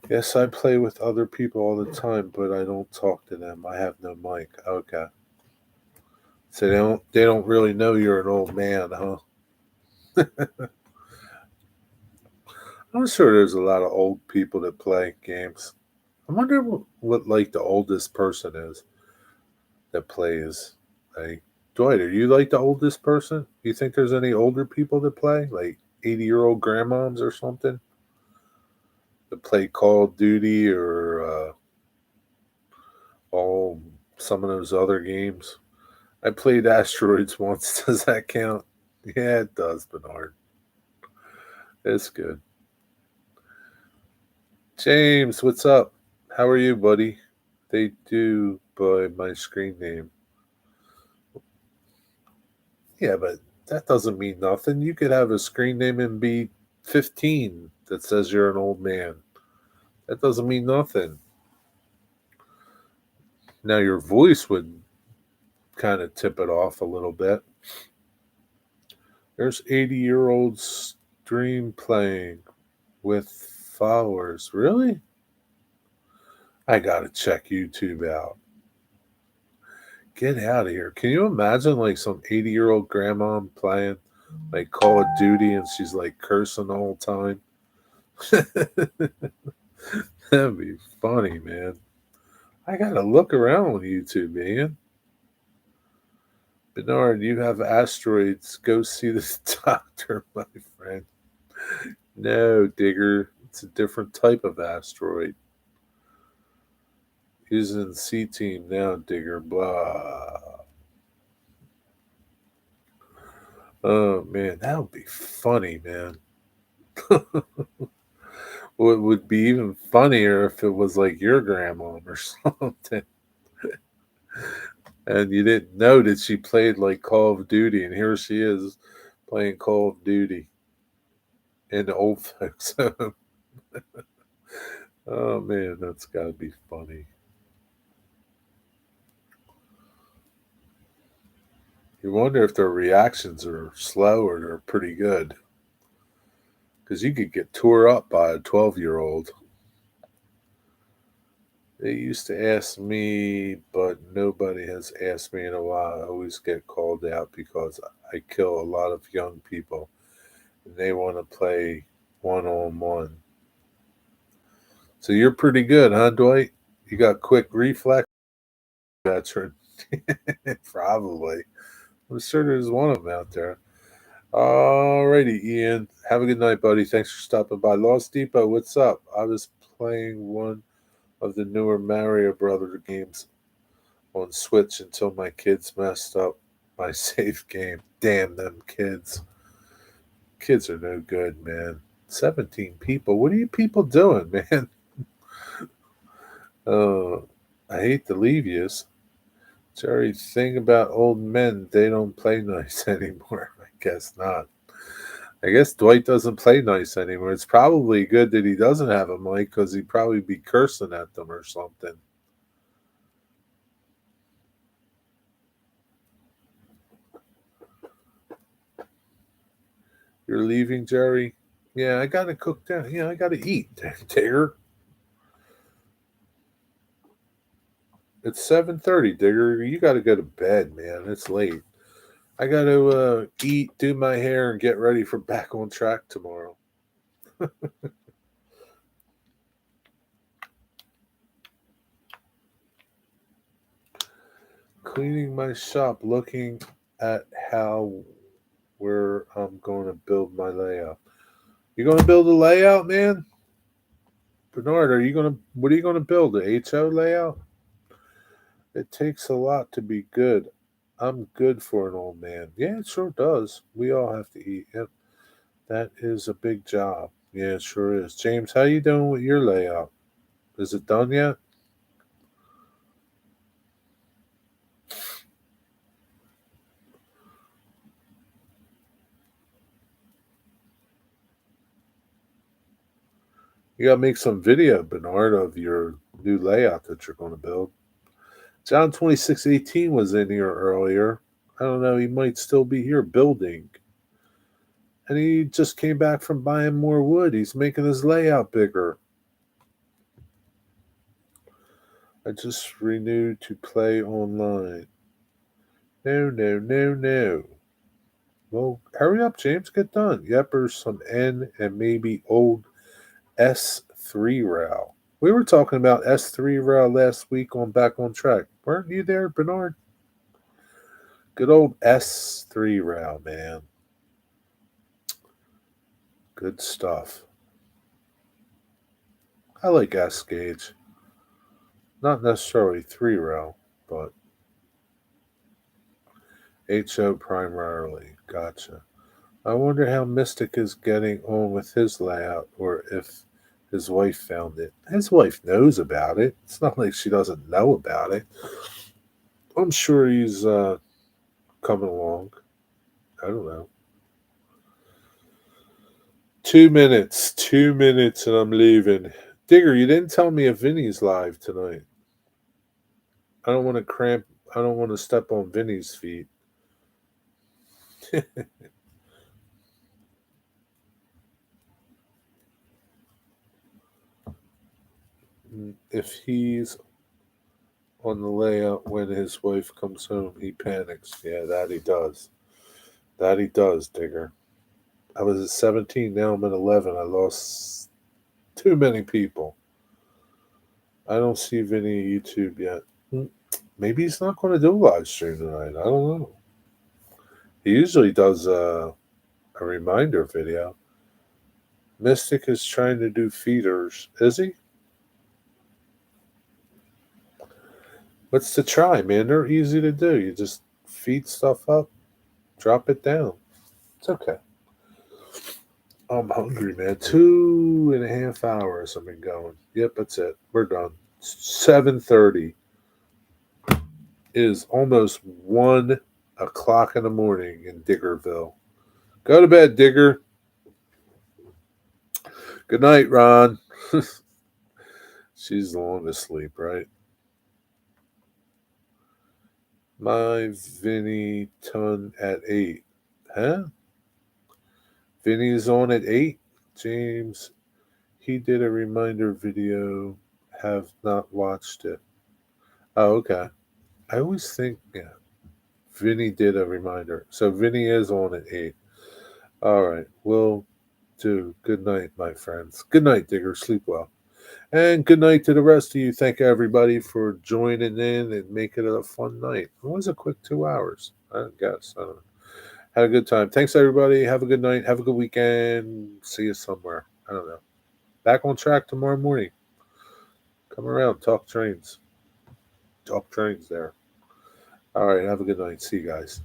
Yes, I play with other people all the time, but I don't talk to them. I have no mic. Okay. So they don't really know you're an old man, huh? I'm sure there's a lot of old people that play games. I wonder what like the oldest person is that plays. Like Dwight, are you like the oldest person? Do you think there's any older people that play? Like 80-year-old grandmoms or something? That play Call of Duty or all some of those other games? I played Asteroids once. Does that count? Yeah, it does, Bernard. It's good. James, what's up? How are you, buddy? They do by my screen name. Yeah, but that doesn't mean nothing. You could have a screen name and be 15 that says you're an old man. That doesn't mean nothing. Now, your voice would kind of tip it off a little bit. There's 80-year-old stream playing with followers. Really? I gotta check YouTube out. Get out of here. Can you imagine like some 80-year-old grandma playing? like Call of Duty, and she's like cursing the whole time. That'd be funny, man. I gotta look around on YouTube, man. Bernard, you have asteroids. Go see the doctor, my friend. No, Digger. It's a different type of asteroid. He's in C team now, Digger. Blah. Oh man, that would be funny, man. What would be even funnier if it was like your grandma or something, and you didn't know that she played like Call of Duty, and here she is playing Call of Duty in the old folks' home. Oh man, that's got to be funny. You wonder if their reactions are slow or they're pretty good, because you could get tore up by a 12-year-old. They used to ask me, but nobody has asked me in a while. I always get called out because I kill a lot of young people and they want to play one on one. So you're pretty good, huh, Dwight? You got quick reflex, veteran. Probably. I'm sure there's one of them out there. Alrighty, Ian. Have a good night, buddy. Thanks for stopping by. Lost Depot, what's up? I was playing one of the newer Mario Brother games on Switch until my kids messed up my save game. Damn them kids. Kids are no good, man. 17 people. What are you people doing, man? Uh, I hate to leave yous. Jerry, thing about old men, they don't play nice anymore. I guess not. I guess Dwight doesn't play nice anymore. It's probably good that he doesn't have a mic because he'd probably be cursing at them or something. You're leaving, Jerry? Yeah, I gotta cook down. Yeah, I gotta eat, Digger. It's 7:30, Digger. You gotta go to bed, man. It's late. I gotta eat, do my hair, and get ready for back on track tomorrow. Cleaning my shop, looking at how where I'm going to build my layout. You going to build a layout, man? Bernard, are you going to? What are you going to build? The HO layout? It takes a lot to be good. I'm good for an old man. Yeah, it sure does. We all have to eat. Yep, that is a big job. Yeah, it sure is. James, how you doing with your layout? Is it done yet? You got to make some video, Bernard, of your new layout that you're going to build. John 2618 was in here earlier. I don't know. He might still be here building. And he just came back from buying more wood. He's making his layout bigger. I just renewed to play online. No, no, no, no. Well, hurry up, James. Get done. Yepers, some N, and maybe old S3 rail. We were talking about S3 rail last week on Back on Track. Weren't you there, Bernard? Good old S3 rail, man. Good stuff. I like S gauge. Not necessarily 3 rail, but HO primarily. Gotcha. I wonder how Mystic is getting on with his layout or if his wife found it. His wife knows about it. It's not like she doesn't know about it. I'm sure he's coming along. I don't know. 2 minutes. 2 minutes and I'm leaving. Digger, you didn't tell me if Vinny's live tonight. I don't want to cramp. I don't want to step on Vinny's feet. If he's on the layout when his wife comes home, he panics. Yeah, that he does. That he does, Digger. I was at 17, now I'm at 11. I lost too many people. I don't see Vinny YouTube yet. Maybe he's not going to do a live stream tonight. I don't know. He usually does a reminder video. Mystic is trying to do feeders. Is he? What's the try, man? They're easy to do. You just feed stuff up, drop it down. It's okay. I'm hungry, man. 2.5 hours I've been going. Yep, that's it. We're done. 7:30 is almost 1 o'clock in the morning in Diggerville. Go to bed, Digger. Good night, Ron. She's long asleep, right? My Vinny ton at 8. Huh? Vinny's on at 8? James, he did a reminder video. Have not watched it. Oh, okay. I always think, yeah. Vinny did a reminder. So Vinny is on at 8. All right. We'll do. Good night, my friends. Good night, Digger. Sleep well. And good night to the rest of you. Thank everybody for joining in and making it a fun night. It was a quick 2 hours, I guess. I don't know. Had a good time. Thanks, everybody. Have a good night. Have a good weekend. See you somewhere. I don't know. Back on track tomorrow morning. Come around. Talk trains. Talk trains there. All right. Have a good night. See you guys.